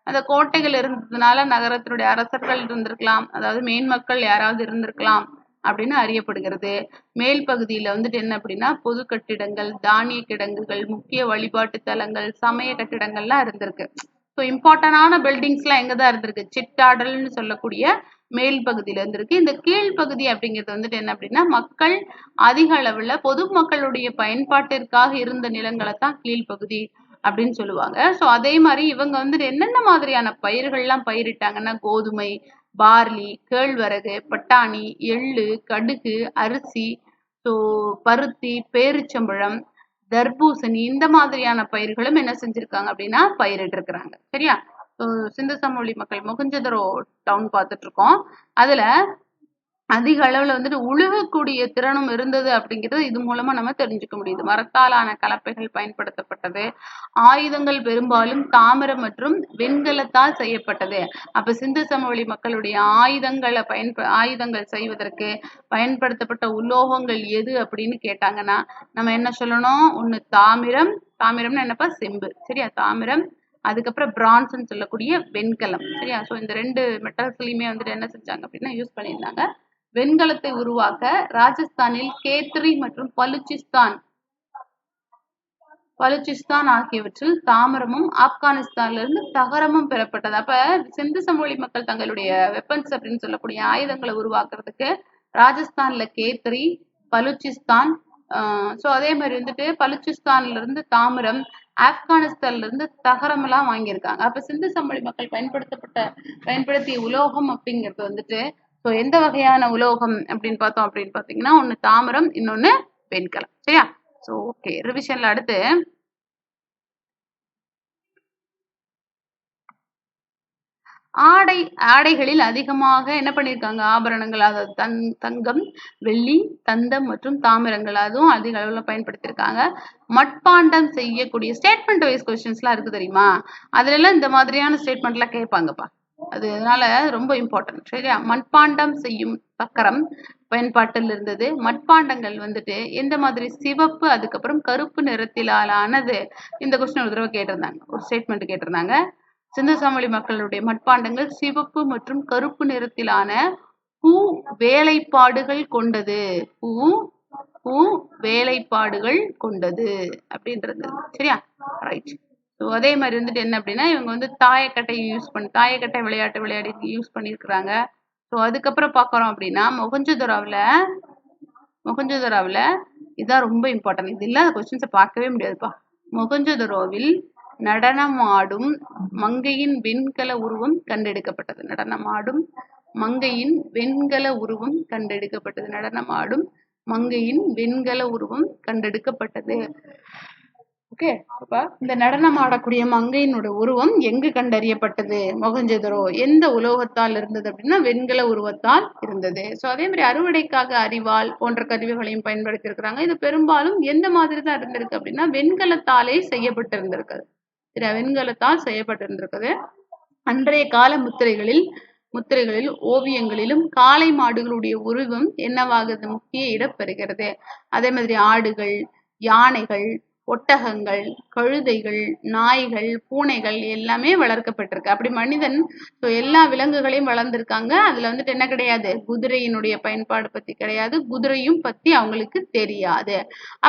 Speaker 1: அந்த கோட்டைகள் இருந்ததுனால நகரத்தினுடைய அரசர்கள் இருந்திருக்கலாம், அதாவது மேன்மக்கள் யாராவது இருந்திருக்கலாம் அப்படின்னு அறியப்படுகிறது. மேல் பகுதியில வந்துட்டு என்ன அப்படின்னா பொது கட்டிடங்கள், தானிய கிடங்குகள், முக்கிய வழிபாட்டு தலங்கள், சமய கட்டிடங்கள்லாம் இருந்திருக்கு. ஸோ இம்பார்ட்டன்டான பில்டிங்ஸ் எல்லாம் எங்கதான் இருந்திருக்கு, சிட்டாடல்னு சொல்லக்கூடிய மேல் பகுதியில இருந்திருக்கு. இந்த கீழ்ப்பகுதி அப்படிங்கிறது வந்துட்டு என்ன அப்படின்னா மக்கள் அதிக அளவுல பொதுமக்களுடைய பயன்பாட்டிற்காக இருந்த நிலங்களை தான் கீழ்ப்பகுதி அப்படின்னு சொல்லுவாங்க. ஸோ அதே மாதிரி இவங்க வந்துட்டு என்னென்ன மாதிரியான பயிர்கள்லாம் பயிரிட்டாங்கன்னா கோதுமை, பார்லி, கேழ்வரகு, பட்டாணி, எள்ளு, கடுகு, அரிசி, ஸோ பருத்தி, பேரிச்சம்பழம், தர்பூசணி, இந்த மாதிரியான பயிர்களும் என்ன செஞ்சிருக்காங்க அப்படின்னா பயிரிட்டு இருக்கிறாங்க. சரியா? சிந்து சமவெளி மக்கள் மொஹஞ்சதாரோ டவுன் பார்த்துட்டு இருக்கோம். அதுல அதிக அளவுல வந்துட்டு உழுகக்கூடிய திறனும் இருந்தது அப்படிங்கிறது இது மூலமா நம்ம தெரிஞ்சுக்க முடியுது. மரத்தாலான கலப்பைகள் பயன்படுத்தப்பட்டது. ஆயுதங்கள் பெரும்பாலும் தாமிரம் மற்றும் வெண்கலத்தால் செய்யப்பட்டது. அப்ப சிந்து சமவெளி மக்களுடைய ஆயுதங்கள் செய்வதற்கு பயன்படுத்தப்பட்ட உலோகங்கள் எது அப்படின்னு கேட்டாங்கன்னா நம்ம என்ன சொல்லணும்? ஒண்ணு தாமிரம். தாமிரம்னு என்னப்பா? செம்பு. சரியா? தாமிரம். அதுக்கப்புறம் பிரான்ஸ்ன்னு சொல்லக்கூடிய வெண்கலம். சரியா? ஸோ இந்த 2 மெட்டல்ஸ்லயுமே வந்துட்டு என்ன செஞ்சாங்க அப்படின்னா யூஸ் பண்ணியிருந்தாங்க. வெண்கலத்தை உருவாக்க ராஜஸ்தானில் கேத்ரி மற்றும் பலுச்சிஸ்தான் ஆகியவற்றில் தாமிரமும் ஆப்கானிஸ்தானிலிருந்து தகரமும் பெறப்பட்டது. அப்ப சிந்து சமவெளி மக்கள் தங்களுடைய வெப்பன்ஸ் அப்படின்னு சொல்லக்கூடிய ஆயுதங்களை உருவாக்குறதுக்கு ராஜஸ்தான்ல கேத்ரி, பலுச்சிஸ்தான், ஸோ அதே மாதிரி வந்துட்டு பலுச்சிஸ்தான்ல இருந்து தாமிரம், ஆப்கானிஸ்தான்ல இருந்து தகரம் எல்லாம் வாங்கியிருக்காங்க. அப்ப சிந்து சமவெளி மக்கள் பயன்படுத்திய உலோகம் அப்படிங்கிறது வந்துட்டு ஸோ எந்த வகையான உலோகம் அப்படின்னு பார்த்தோம் அப்படின்னு பார்த்தீங்கன்னா ஒன்று தாமிரம், இன்னொன்று வெண்கலம். சரியா? ஸோ ஓகே, ரிவிஷன்ல அடுத்து ஆடைகளில் அதிகமாக என்ன பண்ணியிருக்காங்க? ஆபரணங்கள், அதாவது தங்கம், வெள்ளி, தந்தம் மற்றும் தாமிரங்கள் அதுவும் அதிக அளவுல பயன்படுத்தியிருக்காங்க. மட்பாண்டம் செய்யக்கூடிய ஸ்டேட்மெண்ட் வைஸ் கொஸ்டின்ஸ்லாம் இருக்கு தெரியுமா? அதுல எல்லாம் இந்த மாதிரியான ஸ்டேட்மெண்ட்லாம் கேட்பாங்கப்பா. அது அதனால ரொம்ப இம்பார்ட்டன்ட். சரியா? மட்பாண்டம் செய்யும் சக்கரம் பயன்பாட்டில் இருந்தது. மட்பாண்டங்கள் வந்துட்டு எந்த மாதிரி? சிவப்பு, அதுக்கப்புறம் கருப்பு நிறத்திலானது. இந்த கொஸ்டின் ஒரு தடவை கேட்டிருந்தாங்க, ஒரு ஸ்டேட்மெண்ட் கேட்டிருந்தாங்க. சிந்து சமவெளி மக்களுடைய மட்பாண்டங்கள் சிவப்பு மற்றும் கருப்பு நிறத்திலான பூ வேலைப்பாடுகள் கொண்டது. பூ வேலைப்பாடுகள் கொண்டது அப்படின்றது. சரியா? ரைட். ஸோ அதே மாதிரி வந்துட்டு என்ன அப்படின்னா இவங்க வந்து தாயக்கட்டை விளையாடி யூஸ் பண்ணியிருக்கிறாங்க. ஸோ அதுக்கப்புறம் பார்க்குறோம் அப்படின்னா மொஹஞ்சதாரோவில் இதான் ரொம்ப இம்பார்ட்டன்ட். இது இல்லாத கொஸ்டின்ஸை பார்க்கவே முடியாதுப்பா. மொஹஞ்சதாரோவில் நடனமாடும் மங்கையின் வெண்கல உருவம் கண்டெடுக்கப்பட்டது. நடனமாடும் மங்கையின் வெண்கல உருவம் கண்டெடுக்கப்பட்டது. ஓகே, அப்ப இந்த நடனம் ஆடக்கூடிய மங்கையினோட உருவம் எங்கு கண்டறியப்பட்டது? மொஹஞ்சதாரோ. எந்த உலோகத்தால் இருந்தது அப்படின்னா வெண்கல உருவத்தால் இருந்தது. ஸோ அதே மாதிரி அறுவடைக்காக அரிவாள் போன்ற கருவிகளையும் பயன்படுத்தி இருக்கிறாங்க. இது பெரும்பாலும் எந்த மாதிரி தான் இருந்திருக்கு அப்படின்னா வெண்கலத்தாலே செய்யப்பட்டிருந்திருக்குது. சரி, வெண்கலத்தால் செய்யப்பட்டிருந்திருக்குது. அன்றைய கால முத்திரைகளில் ஓவியங்களிலும் காளை மாடுகளுடைய உருவம் என்னவாகுது? முக்கிய இடம் பெறுகிறது. அதே மாதிரி ஆடுகள், யானைகள், ஒட்டகங்கள், கழுதைகள், நாய்கள், பூனைகள் எல்லாமே வளர்க்கப்பட்டிருக்கு. அப்படி மனிதன் எல்லா விலங்குகளையும் வளர்ந்திருக்காங்க. அதுல வந்துட்டு என்ன கிடையாது? குதிரையினுடைய பயன்பாடு பத்தி கிடையாது. குதிரையும் பத்தி அவங்களுக்கு தெரியாது.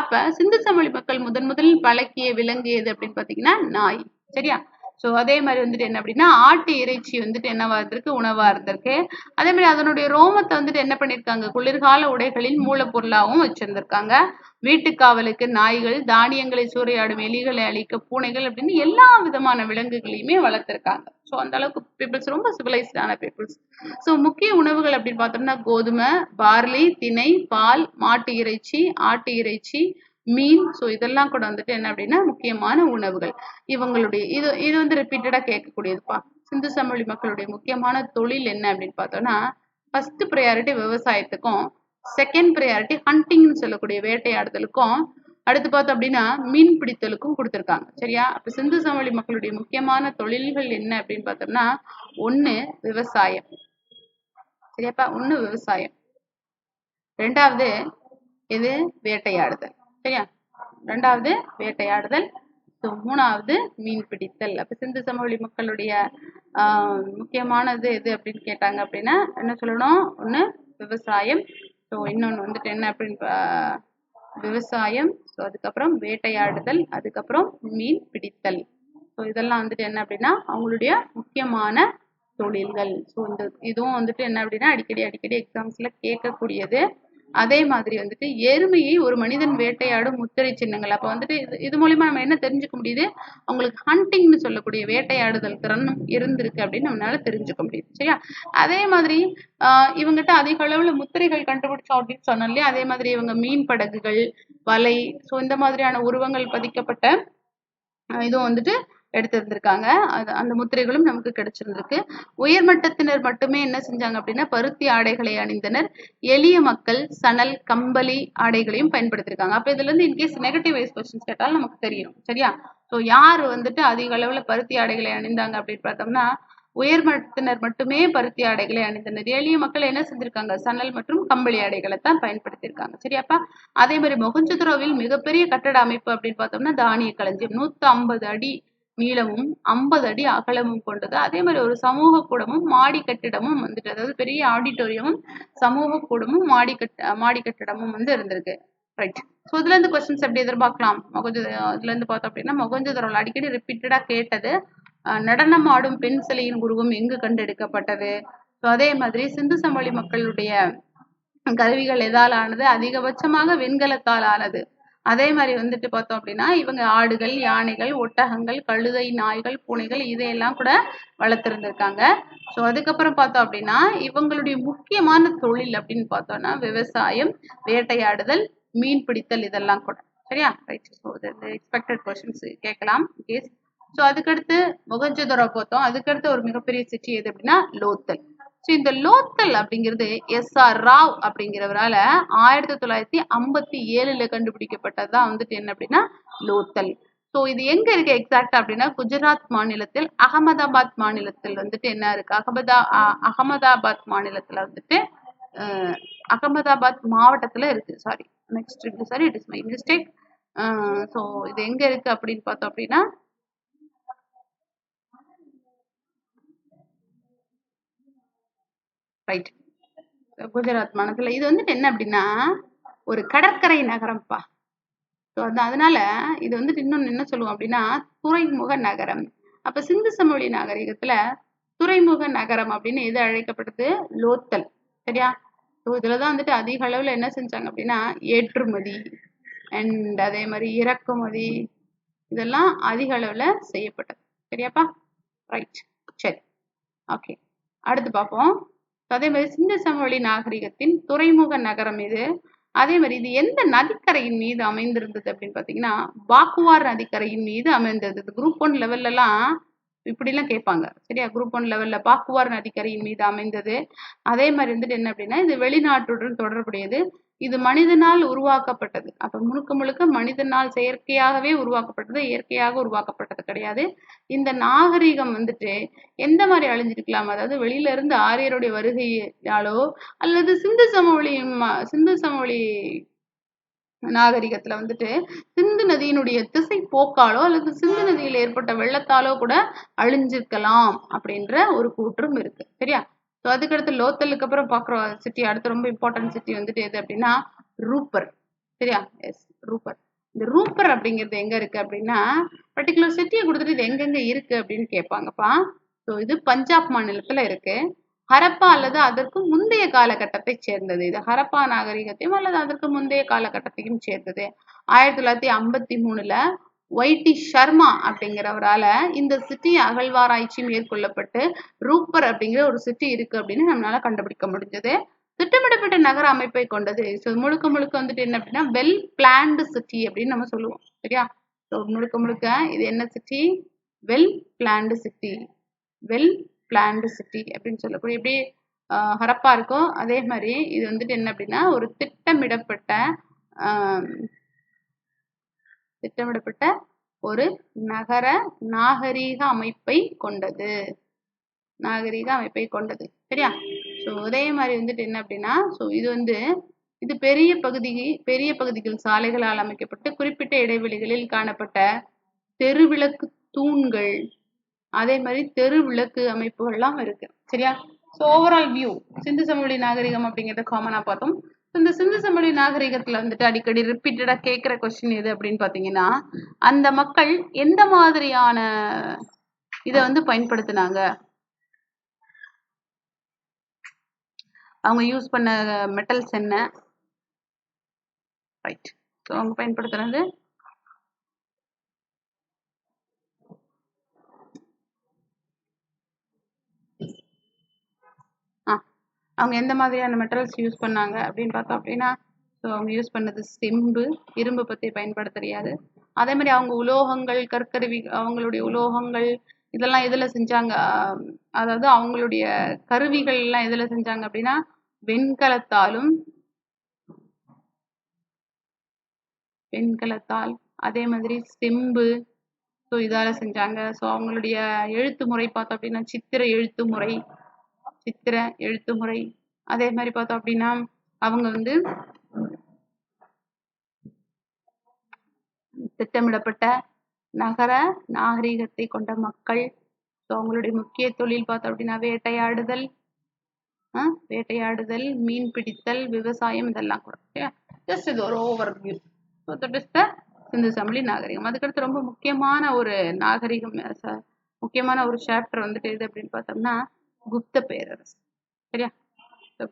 Speaker 1: அப்ப சிந்து சமவெளி மக்கள் முதலில் பழக்கிய விலங்கு எது அப்படின்னு பாத்தீங்கன்னா நாய். சரியா? ஸோ அதே மாதிரி வந்துட்டு என்ன அப்படின்னா ஆட்டு இறைச்சி வந்துட்டு என்னவா இருந்திருக்கு? உணவா இருந்திருக்கு. அதே மாதிரி அதனுடைய ரோமத்தை வந்துட்டு என்ன பண்ணியிருக்காங்க? குளிர்கால உடைகளின் மூலப்பொருளாகவும் வச்சிருந்திருக்காங்க. வீட்டுக்காவலுக்கு நாய்கள், தானியங்களை சூறையாடும் எலிகளை அழிக்க பூனைகள் அப்படின்னு எல்லா விதமான விலங்குகளையுமே வளர்த்திருக்காங்க. ஸோ அந்த அளவுக்கு பீப்புள்ஸ் ரொம்ப சிவிலைஸ்டான பீப்புள்ஸ். ஸோ முக்கிய உணவுகள் அப்படின்னு பார்த்தோம்னா கோதுமை, பார்லி, திணை, பால், மாட்டு இறைச்சி, ஆட்டு இறைச்சி, மீன். ஸோ இதெல்லாம் கூட வந்துட்டு என்ன அப்படின்னா முக்கியமான உணவுகள். இவங்களுடைய இது வந்து ரிப்பீட்டடா கேட்கக்கூடியதுப்பா. சிந்து சமவெளி மக்களுடைய முக்கியமான தொழில் என்ன அப்படின்னு பார்த்தோம்னா ஃபர்ஸ்ட் ப்ரையாரிட்டி விவசாயத்துக்கும், செகண்ட் ப்ரையாரிட்டி ஹண்டிங்னு சொல்லக்கூடிய வேட்டையாடுதலுக்கும், அடுத்து பார்த்தோம் அப்படின்னா மீன் பிடித்தலுக்கும் கொடுத்துருக்காங்க. சரியா? அப்ப சிந்து சமவெளி மக்களுடைய முக்கியமான தொழில்கள் என்ன அப்படின்னு பார்த்தோம்னா ஒண்ணு விவசாயம். சரியாப்பா? ஒண்ணு விவசாயம். ரெண்டாவது இது வேட்டையாடுதல். சரியா? ரெண்டாவது வேட்டையாடுதல். ஸோ மூணாவது மீன் பிடித்தல். அப்ப சிந்து சமவெளி மக்களுடைய முக்கியமானது எது அப்படின்னு கேட்டாங்க அப்படின்னா என்ன சொல்லணும்? ஒண்ணு விவசாயம். ஸோ இன்னொன்று வந்துட்டு என்ன அப்படின்னு விவசாயம், ஸோ அதுக்கப்புறம் வேட்டையாடுதல், அதுக்கப்புறம் மீன் பிடித்தல். ஸோ இதெல்லாம் வந்துட்டு என்ன அப்படின்னா அவங்களுடைய முக்கியமான தொழில்கள். ஸோ இதுவும் வந்துட்டு என்ன அப்படின்னா அடிக்கடி எக்ஸாம்ஸ்ல கேட்கக்கூடியது. அதே மாதிரி வந்துட்டு எருமையை ஒரு மனிதன் வேட்டையாடும் முத்திரை சின்னங்கள். அப்ப வந்துட்டு இது மூலியமா நம்ம என்ன தெரிஞ்சுக்க முடியுது? அவங்களுக்கு ஹண்டிங்னு சொல்லக்கூடிய வேட்டையாடுதல் திறனும் இருந்திருக்கு அப்படின்னு நம்மளால தெரிஞ்சுக்க முடியுது. சரியா? அதே மாதிரி இவங்ககிட்ட அதிக அளவுல முத்திரைகள் கண்டுபிடிச்சோம் அப்படின்னு சொன்னோம் இல்லையா? அதே மாதிரி இவங்க மீன் படகுகள், வலை, ஸோ இந்த மாதிரியான உருவங்கள் பதிக்கப்பட்ட இதுவும் வந்துட்டு எடுத்திருந்திருக்காங்க. அந்த முத்திரைகளும் நமக்கு கிடைச்சிருந்திருக்கு. உயர்மட்டத்தினர் மட்டுமே என்ன செஞ்சாங்க அப்படின்னா பருத்தி ஆடைகளை அணிந்தனர். எளிய மக்கள் சணல் கம்பளி ஆடைகளையும் பயன்படுத்திருக்காங்க. அப்ப இதுல இருந்து இன்கேஸ் நெகட்டிவ் வைஸ் கொஸ்டின்ஸ் கேட்டாலும் நமக்கு தெரியும். சரியா? ஸோ யார் வந்துட்டு அதிக அளவுல பருத்தி ஆடைகளை அணிந்தாங்க அப்படின்னு பார்த்தோம்னா உயர்மட்டத்தினர் மட்டுமே பருத்தி ஆடைகளை அணிந்தனர். எளிய மக்கள் என்ன செஞ்சிருக்காங்க சணல் மற்றும் கம்பளி ஆடைகளை தான் பயன்படுத்தியிருக்காங்க. சரியாப்பா? அதே மாதிரி மொஹஞ்சதாரோவில் மிகப்பெரிய கட்டட அமைப்பு அப்படின்னு பார்த்தோம்னா தானிய களஞ்சியம் 150 அடி நீளமும் 50 அடி அகலமும் கொண்டது. அதே மாதிரி ஒரு சமூக கூடமும் மாடி கட்டிடமும் வந்துட்டு அதாவது பெரிய ஆடிட்டோரியமும் சமூக கூடமும் மாடி கட்டிடமும் வந்து இருந்திருக்கு. ரைட். ஸோ இதுல இருந்து கொஸ்டின்ஸ் எப்படி எதிர்பார்க்கலாம்? இதுல இருந்து பார்த்தோம் அப்படின்னா மொஹஞ்சதாரோவில் அடிக்கடி ரிப்பீட்டடா கேட்டது நடனம் ஆடும் பெண் சிலையின் உருவம் எங்கு கண்டெடுக்கப்பட்டது. ஸோ அதே மாதிரி சிந்து சமவெளி மக்களுடைய கருவிகள் எதால் ஆனது? அதிகபட்சமாக வெண்கலத்தால் ஆனது. அதே மாதிரி வந்துட்டு பார்த்தோம் அப்படின்னா இவங்க ஆடுகள் யானைகள் ஒட்டகங்கள் கழுதை நாய்கள் பூனைகள் இதையெல்லாம் கூட வளர்த்துருந்துருக்காங்க. ஸோ அதுக்கப்புறம் பார்த்தோம் அப்படின்னா இவங்களுடைய முக்கியமான தொழில் அப்படின்னு பார்த்தோம்னா விவசாயம் வேட்டையாடுதல் மீன் பிடித்தல் இதெல்லாம் கூட. சரியா? ரைட். ஸோ எக்ஸ்பெக்டட் கொஸ்டின்ஸ் கேட்கலாம் கேஸ். ஸோ அதுக்கடுத்து மொஹஞ்சதாரோ பார்த்தோம். அதுக்கடுத்து ஒரு மிகப்பெரிய சிட்டி எது அப்படின்னா லோத்தல். ஸோ இந்த லோத்தல் அப்படிங்கிறது எஸ்.ஆர். ராவ் அப்படிங்கிறவரால 1957 கண்டுபிடிக்கப்பட்டதுதான் வந்துட்டு என்ன அப்படின்னா லோத்தல். ஸோ இது எங்க இருக்கு எக்ஸாக்டா அப்படின்னா குஜராத் மாநிலத்தில் அகமதாபாத் மாநிலத்தில் வந்துட்டு என்ன இருக்கு அகமதாபாத் மாநிலத்துல வந்துட்டு அகமதாபாத் மாவட்டத்துல இருக்கு. Sorry it is my mistake. So இது எங்க இருக்கு அப்படின்னு பார்த்தோம் அப்படின்னா ரைட் குஜராத் மாநிலத்துல இது வந்துட்டு என்ன அப்படின்னா ஒரு கடற்கரை நகரம்ப்பா. ஸோ அதனால இது வந்துட்டு இன்னொன்னு என்ன சொல்லுவோம் அப்படின்னா துறைமுக நகரம். அப்ப சிந்து சமவெளி நாகரிகத்துல துறைமுக நகரம் அப்படின்னு எது அழைக்கப்படுது? லோத்தல். சரியா? ஸோ இதுலதான் வந்துட்டு அதிக அளவுல என்ன செஞ்சாங்க அப்படின்னா ஏற்றுமதி அண்ட் அதே மாதிரி இறக்குமதி இதெல்லாம் அதிக அளவுல செய்யப்பட்டது. சரியாப்பா? ரைட். சரி, ஓகே. அடுத்து பார்ப்போம். அதே மாதிரி சிந்து சமவெளி நாகரிகத்தின் துறைமுக நகரம் இது. அதே மாதிரி இது எந்த நதிக்கரையின் மீது அமைந்திருந்தது அப்படின்னு பாத்தீங்கன்னா பாக்குவார் நதிக்கரையின் மீது அமைந்திருந்தது. குரூப் 1 லெவல்லலாம் இப்படிலாம் கேட்பாங்க. சரியா? குரூப் 1 லெவல்ல பாக்குவார் நதிக்கரையின் மீது அமைந்தது. அதே மாதிரி வந்துட்டு என்ன அப்படின்னா இது வெளிநாட்டுடன் தொடர்புடையது. இது மனிதனால் உருவாக்கப்பட்டது. அப்ப முழுக்க முழுக்க மனிதனால் செயற்கையாகவே உருவாக்கப்பட்டது, இயற்கையாக உருவாக்கப்பட்டது கிடையாது. இந்த நாகரிகம் வந்துட்டு எந்த மாதிரி அழிஞ்சிருக்கலாம்? அதாவது வெளியில இருந்து ஆரியருடைய வருகையாலோ அல்லது சிந்து சமவெளி நாகரிகத்துல வந்துட்டு சிந்து நதியினுடைய திசை போக்காலோ அல்லது சிந்து நதியில் ஏற்பட்ட வெள்ளத்தாலோ கூட அழிஞ்சிருக்கலாம் அப்படின்ற ஒரு கூற்றும் இருக்கு. சரியா? ஸோ அதுக்கடுத்து லோத்தலுக்கு அப்புறம் பார்க்குற சிட்டி அடுத்த ரொம்ப இம்பார்ட்டன்ட் சிட்டி வந்துட்டு எது அப்படின்னா ரூப்பர். சரியா? எஸ், ரூப்பர். இந்த ரூப்பர் அப்படிங்கிறது எங்க இருக்கு அப்படின்னா பர்டிகுலர் சிட்டியை கொடுத்துட்டு இது எங்கெங்க இருக்கு அப்படின்னு கேட்பாங்கப்பா. ஸோ இது பஞ்சாப் மாநிலத்துல இருக்கு. ஹரப்பா அல்லது அதற்கு முந்தைய காலகட்டத்தை சேர்ந்தது. இது ஹரப்பா நாகரிகத்தையும் அல்லது அதற்கு முந்தைய காலகட்டத்தையும் சேர்ந்தது. 1953 ஒய்டி சர்மா அப்படிங்கிறவரால இந்த சிட்டி அகழ்வாராய்ச்சி மேற்கொள்ளப்பட்டு ரூப்பர் அப்படிங்கிற ஒரு சிட்டி இருக்கு அப்படின்னு நம்மளால கண்டுபிடிக்க முடிஞ்சது. திட்டமிடப்பட்ட நகர அமைப்பை கொண்டது. ஸோ முழுக்க முழுக்க வந்துட்டு என்ன அப்படின்னா வெல் பிளான்டு சிட்டி அப்படின்னு நம்ம சொல்லுவோம். சரியா? ஸோ முழுக்க முழுக்க இது என்ன city? Well planned city. Well planned city அப்படின்னு சொல்லக்கூடிய எப்படி ஹரப்பா இருக்கும் அதே மாதிரி இது வந்துட்டு என்ன அப்படின்னா ஒரு திட்டமிடப்பட்ட ஒரு நாகரீக அமைப்பை கொண்டது. சரியா? ஸோ அதே மாதிரி வந்துட்டு என்ன அப்படின்னா ஸோ இது பெரிய பகுதிகள் சாலைகளால் அமைக்கப்பட்டு குறிப்பிட்ட இடைவெளிகளில் காணப்பட்ட தெருவிளக்கு தூண்கள் அதே மாதிரி தெரு விளக்கு அமைப்புகள்லாம் இருக்கு. சரியா? ஸோ ஓவரால் வியூ சிந்து சமவெளி நாகரிகம் அப்படிங்கிறத காமனா பார்த்தோம். இந்த சிந்து சமவெளி நாகரிகத்துல வந்துட்டு அடிக்கடி ரிப்பீட்டடா கேட்கிற கொஸ்டின் எது அப்படின்னு பாத்தீங்கன்னா அந்த மக்கள் எந்த மாதிரியான இதை வந்து பயன்படுத்தினாங்க? அவங்க யூஸ் பண்ண மெட்டல்ஸ் என்ன? ரைட். ஸோ அவங்க பயன்படுத்துறது அவங்க எந்த மாதிரியான மெட்டல்ஸ் யூஸ் பண்ணாங்க அப்படின்னு பார்த்தோம் அப்படின்னா ஸோ அவங்க யூஸ் பண்ணது செம்பு, இரும்பு பற்றி பயன்படுத்த தெரியாது. அதே மாதிரி அவங்க உலோகங்கள், கற்கருவி, அவங்களுடைய உலோகங்கள் இதெல்லாம் எதுல செஞ்சாங்க? அதாவது அவங்களுடைய கருவிகள் எல்லாம் எதுல செஞ்சாங்க அப்படின்னா வெண்கலத்தாலும், வெண்கலத்தால், அதே மாதிரி செம்பு, ஸோ இதால செஞ்சாங்க. ஸோ அவங்களுடைய எழுத்து முறை பார்த்தோம் அப்படின்னா சித்திர எழுத்து முறை. அதே மாதிரி பார்த்தோம் அப்படின்னா அவங்க வந்து திட்டமிடப்பட்ட நகர நாகரிகத்தை கொண்ட மக்கள். ஸோ அவங்களுடைய முக்கிய தொழில் பார்த்தோம் அப்படின்னா வேட்டையாடுதல், மீன் பிடித்தல், விவசாயம், இதெல்லாம் கூட. ஜஸ்ட் இது ஒரு overview. So that is the Sindhu சமவெளி நாகரிகம். அதுக்கடுத்து ரொம்ப முக்கியமான ஒரு நாகரிகம், முக்கியமான ஒரு சாப்டர் வந்துட்டு எது அப்படின்னு பார்த்தோம்னா குப்த பேரரசு. சரியா?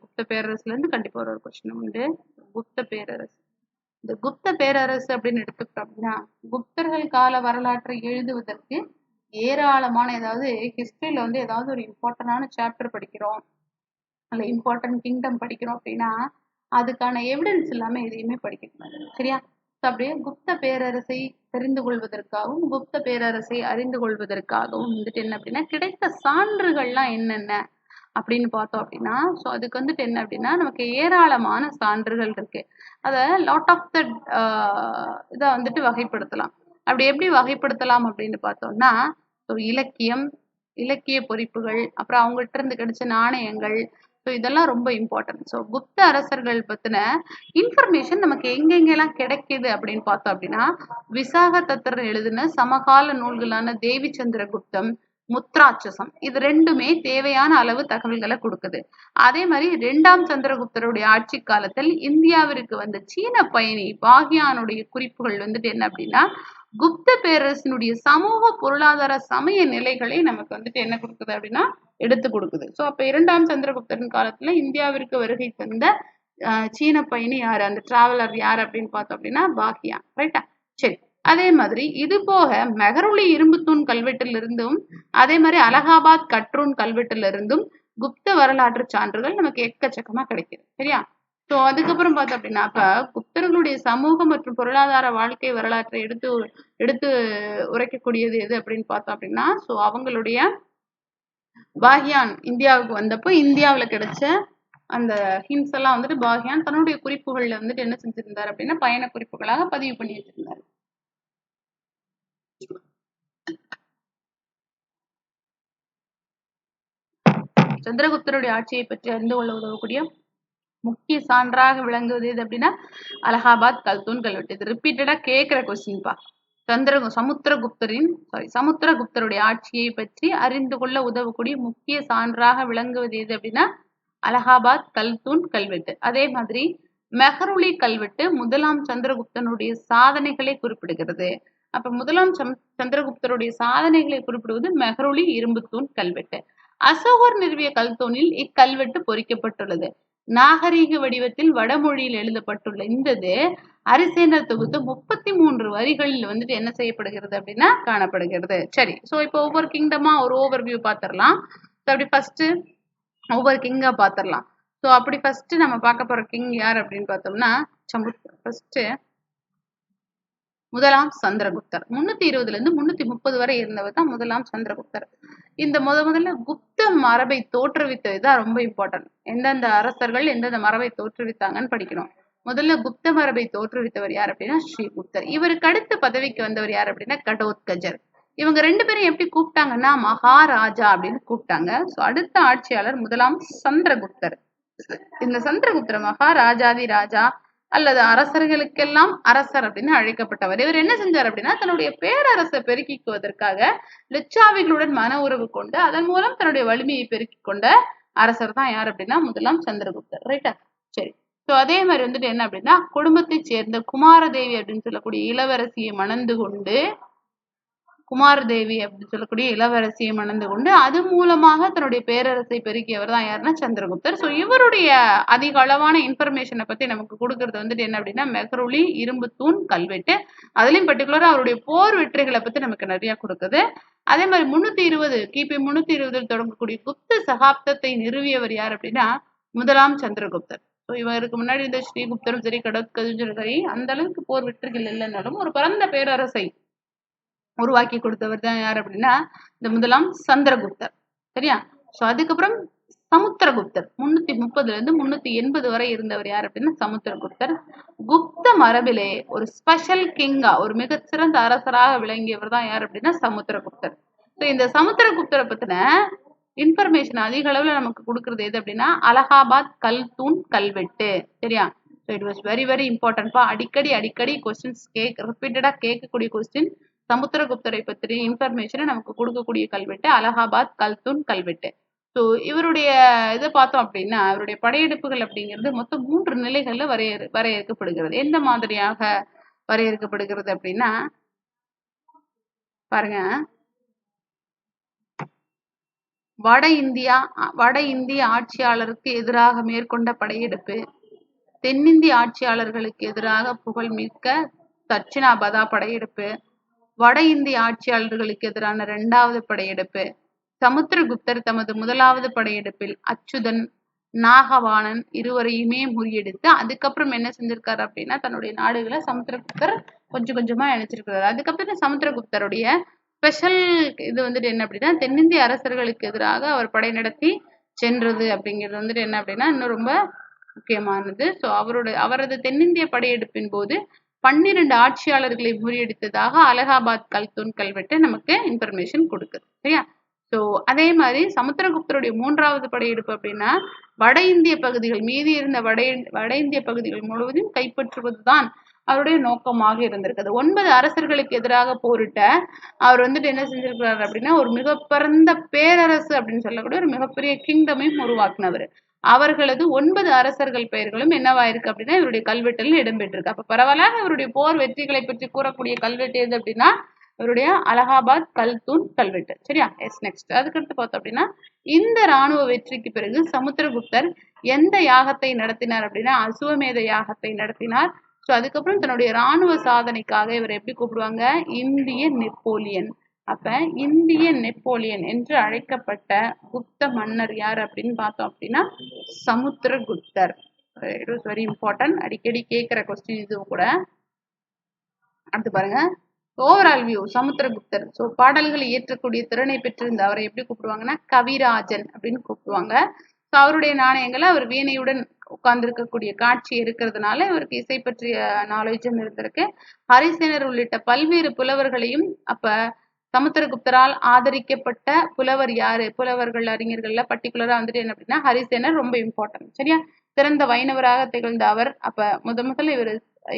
Speaker 1: குப்த பேரரசுல இருந்து கண்டிப்பா ஒரு கொஸ்டின் உண்டு. குப்த பேரரசு. இந்த குப்த பேரரசு அப்படின்னு எடுத்துக்கிட்டோம் அப்படின்னா குப்தர்கள் கால வரலாற்றை எழுதுவதற்கு ஏராளமான, ஏதாவது ஹிஸ்டரியில வந்து ஏதாவது ஒரு இம்பார்ட்டன்டான சாப்டர் படிக்கிறோம், அல்ல இம்பார்ட்டன்ட் கிங்டம் படிக்கிறோம் அப்படின்னா அதுக்கான எவிடன்ஸ் எல்லாமே எதையுமே படிக்கணும். சரியா? அப்படியே குப்த பேரரசை தெரிந்து கொள்வதற்காகவும் குப்த பேரரசை அறிந்து கொள்வதற்காகவும் வந்துட்டு என்ன அப்படின்னா கிடைத்த சான்றுகள்லாம் என்னென்ன அப்படின்னு பார்த்தோம் அப்படின்னா, ஸோ அதுக்கு வந்துட்டு என்ன அப்படின்னா நமக்கு ஏராளமான சான்றுகள் இருக்கு. அதை லாட் ஆஃப் த இதை வந்துட்டு வகைப்படுத்தலாம். அப்படி எப்படி வகைப்படுத்தலாம் அப்படின்னு பார்த்தோம்னா, ஸோ இலக்கிய பொறிப்புகள், அப்புறம் அவங்கள்ட்ட இருந்து கிடைச்ச நாணயங்கள், ஸோ இதெல்லாம் ரொம்ப இம்பார்ட்டன்ட். ஸோ குப்த அரசர்கள் பத்தின இன்ஃபர்மேஷன் நமக்கு எங்கெங்கெல்லாம் கிடைக்குது அப்படின்னு பார்த்தோம் அப்படின்னா விசாக தத்தர் எழுதின சமகால நூல்களான தேவி சந்திர குப்தம், முத்ராட்சசம், இது ரெண்டுமே தேவையான அளவு தகவல்களை கொடுக்குது. அதே மாதிரி 2ஆம் சந்திரகுப்தருடைய ஆட்சி காலத்தில் இந்தியாவிற்கு வந்த சீன பயணி பாகியானுடைய குறிப்புகள் வந்துட்டு என்ன அப்படின்னா குப்த பேரரசினுடைய சமூக பொருளாதார சமய நிலைகளை நமக்கு வந்துட்டு என்ன கொடுக்குது அப்படின்னா எடுத்து கொடுக்குது. ஸோ அப்ப 2ஆம் சந்திரகுப்தரின் காலத்துல இந்தியாவிற்கு வருகை தந்த சீன பயணி யாரு, அந்த டிராவலர் யார் அப்படின்னு பார்த்தோம் அப்படின்னா பாகியான். ரைட்டா? சரி. அதே மாதிரி இது போக மெஹருலி இரும்புத்தூண் கல்வெட்டில் இருந்தும் அதே மாதிரி அலகாபாத் கற்றூன் கல்வெட்டில் இருந்தும் குப்த வரலாற்று சான்றுகள் நமக்கு எக்கச்சக்கமா கிடைக்குது. சரியா? ஸோ அதுக்கப்புறம் பார்த்தோம் அப்படின்னா அப்ப குப்தர்களுடைய சமூக மற்றும் பொருளாதார வாழ்க்கை வரலாற்றை எடுத்து உரைக்கக்கூடியது எது அப்படின்னு பார்த்தோம் அப்படின்னா ஸோ அவங்களுடைய பாகியான் இந்தியாவுக்கு வந்தப்போ இந்தியாவில் கிடைச்ச அந்த ஹிண்ட்ஸ் எல்லாம் வந்துட்டு பாகியான் தன்னுடைய குறிப்புகள்ல வந்துட்டு என்ன செஞ்சிருந்தார் அப்படின்னா பயண குறிப்புகளாக பதிவு பண்ணி வச்சிருந்தார். சந்திரகுப்தருடைய ஆட்சியை பற்றி அறிந்து கொள்ள உதவக்கூடிய முக்கிய சான்றாக விளங்குவது எது அப்படின்னா அலகாபாத் கல்தூன் கல்வெட்டு. இது ரிப்பீட்டடா கேட்கிற கொஸ்டின்பா. சமுத்திரகுப்தருடைய ஆட்சியை பற்றி அறிந்து கொள்ள உதவக்கூடிய முக்கிய சான்றாக விளங்குவது எது அப்படின்னா அலகாபாத் கல்தூன் கல்வெட்டு. அதே மாதிரி மெஹருலி கல்வெட்டு 1ஆம் சந்திரகுப்தனுடைய சாதனைகளை குறிப்பிடுகிறது. அப்ப 1ஆம் சந்திரகுப்தருடைய சாதனைகளை குறிப்பிடுவது மெஹருலி இரும்புத்தூண் கல்வெட்டு. அசோகர் நிறுவிய கல்தூணில் இக்கல்வெட்டு பொறிக்கப்பட்டுள்ளது. நாகரீக வடிவத்தில் வடமொழியில் எழுதப்பட்டுள்ள இந்தது அரிசேனர் தொகுத்து 33 வரிகளில் வந்துட்டு என்ன செய்யப்படுகிறது அப்படின்னா காணப்படுகிறது. சரி. ஸோ இப்போ ஒவ்வொரு கிங்டமா ஒரு ஓவர் வியூ பார்த்துடலாம். அப்படி ஃபர்ஸ்ட் ஒவ்வொரு கிங்கா பார்த்துடலாம். ஸோ அப்படி ஃபர்ஸ்ட் நம்ம பார்க்க போற கிங் யார் அப்படின்னு பார்த்தோம்னா ஃபர்ஸ்ட் 1ஆம் சந்திரகுப்தர். 320 இருந்து 330 வரை இருந்தவர் தான் 1ஆம் சந்திரகுப்தர். இந்த முதல்ல குப்த மரபை தோற்றுவித்தது தான் ரொம்ப இம்பார்ட்டன்ட். எந்தெந்த அரசர்கள் எந்தெந்த மரபை தோற்றுவித்தாங்கன்னு படிக்கணும். முதல்ல குப்த மரபை தோற்றுவித்தவர் யார் அப்படின்னா ஸ்ரீகுப்தர். இவருக்கு அடுத்த பதவிக்கு வந்தவர் யார் அப்படின்னா கடோத்கஜர். இவங்க 2 பேரும் எப்படி கூப்பிட்டாங்கன்னா மகாராஜா அப்படின்னு கூப்பிட்டாங்க. ஸோ அடுத்த ஆட்சியாளர் 1ஆம் சந்திரகுப்தர். இந்த சந்திரகுப்தர் மகாராஜாதி ராஜா அல்லது அரசர்களுக்கெல்லாம் அரசர் அப்படின்னு அழைக்கப்பட்டவர். இவர் என்ன செஞ்சார் அப்படின்னா தன்னுடைய பேரரசை பெருக்கிக்குவதற்காக லிச்சாவிகளுடன் மன உறவு கொண்டு அதன் மூலம் தன்னுடைய வலிமையை பெருக்கிக் கொண்ட அரசர் தான் யார் அப்படின்னா 1ஆம் சந்திரகுப்தர். ரைட்டா? சரி. ஸோ அதே மாதிரி வந்துட்டு என்ன அப்படின்னா குடும்பத்தை சேர்ந்த குமாரதேவி அப்படின்னு சொல்லக்கூடிய இளவரசியை மணந்து கொண்டு அது மூலமாக தன்னுடைய பேரரசை பெருக்கியவர் தான் யாருன்னா சந்திரகுப்தர். ஸோ இவருடைய அதிக அளவான இன்ஃபர்மேஷனை பத்தி நமக்கு கொடுக்கறது வந்துட்டு என்ன அப்படின்னா மெஹருலி இரும்புத்தூண் கல்வெட்டு. அதுலயும் பர்டிகுலரா அவருடைய போர் வெற்றிகளை பத்தி நமக்கு நிறைய கொடுக்குது. அதே மாதிரி 320 கிபி 320 தொடங்கக்கூடிய குப்த சகாப்தத்தை நிறுவியவர் யார் அப்படின்னா 1ஆம் சந்திரகுப்தர். ஸோ இவருக்கு முன்னாடி இந்த ஸ்ரீகுப்தரும் சரி கடோத்கஜரும் சரி அந்த அளவுக்கு போர் வெற்றிகள் இல்லைன்னாலும் ஒரு பரந்த பேரரசை உருவாக்கி கொடுத்தவர் தான் யார் அப்படின்னா இந்த முதலாம் சந்திரகுப்தர். சரியா? ஸோ அதுக்கப்புறம் சமுத்திரகுப்தர் 330 380 வரை இருந்தவர் யார் அப்படின்னா சமுத்திரகுப்தர். குப்த மரபிலே ஒரு ஸ்பெஷல் கிங்கா ஒரு மிகச்சிறந்த அரசராக விளங்கியவர் தான் யார் அப்படின்னா சமுத்திரகுப்தர். ஸோ இந்த சமுத்திரகுப்தரை பத்தின இன்ஃபர்மேஷன் அதிக அளவுல நமக்கு கொடுக்கறது எது அப்படின்னா அலகாபாத் கல்தூன் கல்வெட்டு. சரியா? So it was very very இம்பார்ட்டன்ட்பா. அடிக்கடி கொஸ்டின்ஸ் ரிப்பீட்டடா கேட்கக்கூடிய கொஸ்டின் சமுத்திரகுப்தரை பற்றிய இன்ஃபர்மேஷனை நமக்கு கொடுக்கக்கூடிய கல்வெட்டு அலகாபாத் கல்தூன் கல்வெட்டு. ஸோ இவருடைய இதை பார்த்தோம் அப்படின்னா அவருடைய படையெடுப்புகள் அப்படிங்கிறது மொத்தம் 3 நிலைகள்ல வரையறுக்கப்படுகிறது. எந்த மாதிரியாக வரையறுக்கப்படுகிறது அப்படின்னா பாருங்க, வட இந்திய ஆட்சியாளருக்கு எதிராக மேற்கொண்ட படையெடுப்பு, தென்னிந்திய ஆட்சியாளர்களுக்கு எதிராக புகழ்மிக்க தட்சிணாபதா படையெடுப்பு, வட இந்திய ஆட்சியாளர்களுக்கு எதிரான 2வது படையெடுப்பு, சமுத்திரகுப்தர் தமது 1வது படையெடுப்பில் அச்சுதன் நாகவாணன் இருவரையுமே முறியடித்து அதுக்கப்புறம் என்ன செஞ்சிருக்காரு அப்படின்னா தன்னுடைய நாடுகளை சமுத்திரகுப்தர் கொஞ்சம் கொஞ்சமா இணைச்சிருக்கிறாரு. அதுக்கப்புறம் சமுத்திரகுப்தருடைய ஸ்பெஷல் இது வந்துட்டு என்ன அப்படின்னா தென்னிந்திய அரசர்களுக்கு எதிராக அவர் படை நடத்தி சென்றது அப்படிங்கிறது வந்துட்டு என்ன அப்படின்னா இன்னும் ரொம்ப முக்கியமானது. ஸோ அவரது தென்னிந்திய படையெடுப்பின் போது 12 ஆட்சியாளர்களை முறியடித்ததாக அலகாபாத் கல்தூன் கல்வெட்டு நமக்கு இன்ஃபர்மேஷன் கொடுக்குது. சரியா? ஸோ அதே மாதிரி சமுத்திரகுப்தருடைய 3வது படையெடுப்பு அப்படின்னா வட இந்திய பகுதிகள் மீதி இருந்த வட இந்திய பகுதிகள் முழுவதும் கைப்பற்றுவதுதான் அவருடைய நோக்கமாக இருந்திருக்குது. 9 அரசர்களுக்கு எதிராக போரிட்ட அவர் வந்துட்டு என்ன செஞ்சிருக்கிறாரு அப்படின்னா ஒரு மிக பரந்த பேரரசு அப்படின்னு சொல்லக்கூடிய ஒரு மிகப்பெரிய கிங்டமையும் உருவாக்குனவர். அவர்களது 9 அரசர்கள் பெயர்களும் என்னவாயிருக்கு அப்படின்னா இவருடைய கல்வெட்டில் இடம்பெற்றிருக்கு. அப்ப பரவலாக இவருடைய போர் வெற்றிகளை பற்றி கூறக்கூடிய கல்வெட்டு எது அப்படின்னா இவருடைய அலகாபாத் கல்தூன் கல்வெட்டு. சரியா? எஸ் நெக்ஸ்ட் அதுக்கடுத்து பார்த்தோம் அப்படின்னா இந்த ராணுவ வெற்றிக்கு பிறகு சமுத்திரகுப்தர் எந்த யாகத்தை நடத்தினார் அப்படின்னா அசுவமேத யாகத்தை நடத்தினார். ஸோ அதுக்கப்புறம் தன்னுடைய ராணுவ சாதனைக்காக இவர் எப்படி கூப்பிடுவாங்க இந்திய நெப்போலியன். அப்ப இந்திய நெப்போலியன் என்று அழைக்கப்பட்ட குப்த மன்னர் யார் அப்படின்னு பார்த்தோம் அப்படின்னா சமுத்திரகுப்தர். It was very important. அடிக்கடி கேட்கிற கொஸ்டின் இது கூட. அடுத்து பாருங்க ஓவரால் வியூ சமுத்திரகுப்தர். ஸோ பாடல்களை இயற்றக்கூடிய திறனை பெற்றிருந்த அவரை எப்படி கூப்பிடுவாங்கன்னா கவிராஜன் அப்படின்னு கூப்பிடுவாங்க. ஸோ அவருடைய நாணயங்களை அவர் வீணையுடன் உட்கார்ந்துருக்கக்கூடிய காட்சி இருக்கிறதுனால இவருக்கு இசை பற்றிய நாலேஜும் இருந்திருக்கு. ஹரிசேனர் உள்ளிட்ட பல்வேறு புலவர்களையும் அப்ப சமுத்திரகுப்தரால் ஆதரிக்கப்பட்ட புலவர் யாரு புலவர்கள் அறிஞர்கள்ல பர்டிகுலரா வந்துட்டு என்ன அப்படின்னா ஹரிசேனர் ரொம்ப இம்பார்ட்டன்ட். சரியா? சிறந்த வைணவராக திகழ்ந்த அவர் அப்ப முதல்ல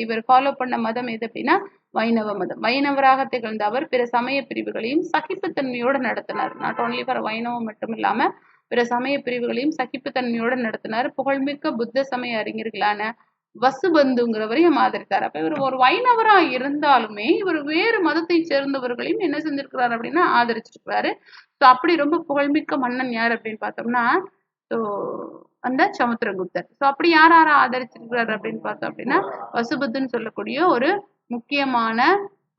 Speaker 1: இவர் ஃபாலோ பண்ண மதம் எது அப்படின்னா வைணவ மதம். வைணவராக திகழ்ந்த அவர் பிற சமய பிரிவுகளையும் சகிப்புத்தன்மையோடு நடத்தினார். நாட் ஓன்லி ஃபார் வைணவம் மட்டும் இல்லாம பிற சமய பிரிவுகளையும் சகிப்புத்தன்மையோடு நடத்தினார். புகழ்மிக்க புத்த சமய அறிஞர்களான வசுபந்துங்கிறவரையும் ஆதரித்தார். அப்ப இவர் ஒரு வைணவரா இருந்தாலுமே இவர் வேறு மதத்தை சேர்ந்தவர்களையும் என்ன செஞ்சிருக்கிறார் அப்படின்னா ஆதரிச்சிருக்கிறாரு. ஸோ அப்படி ரொம்ப புகழ்மிக்க மன்னன் யார் அப்படின்னு பார்த்தோம்னா ஸோ அந்த சமுத்திரகுப்தர். ஸோ அப்படி யார் ஆதரிச்சிருக்கிறார் அப்படின்னு பார்த்தோம் அப்படின்னா வசுபத்துன்னு சொல்லக்கூடிய ஒரு முக்கியமான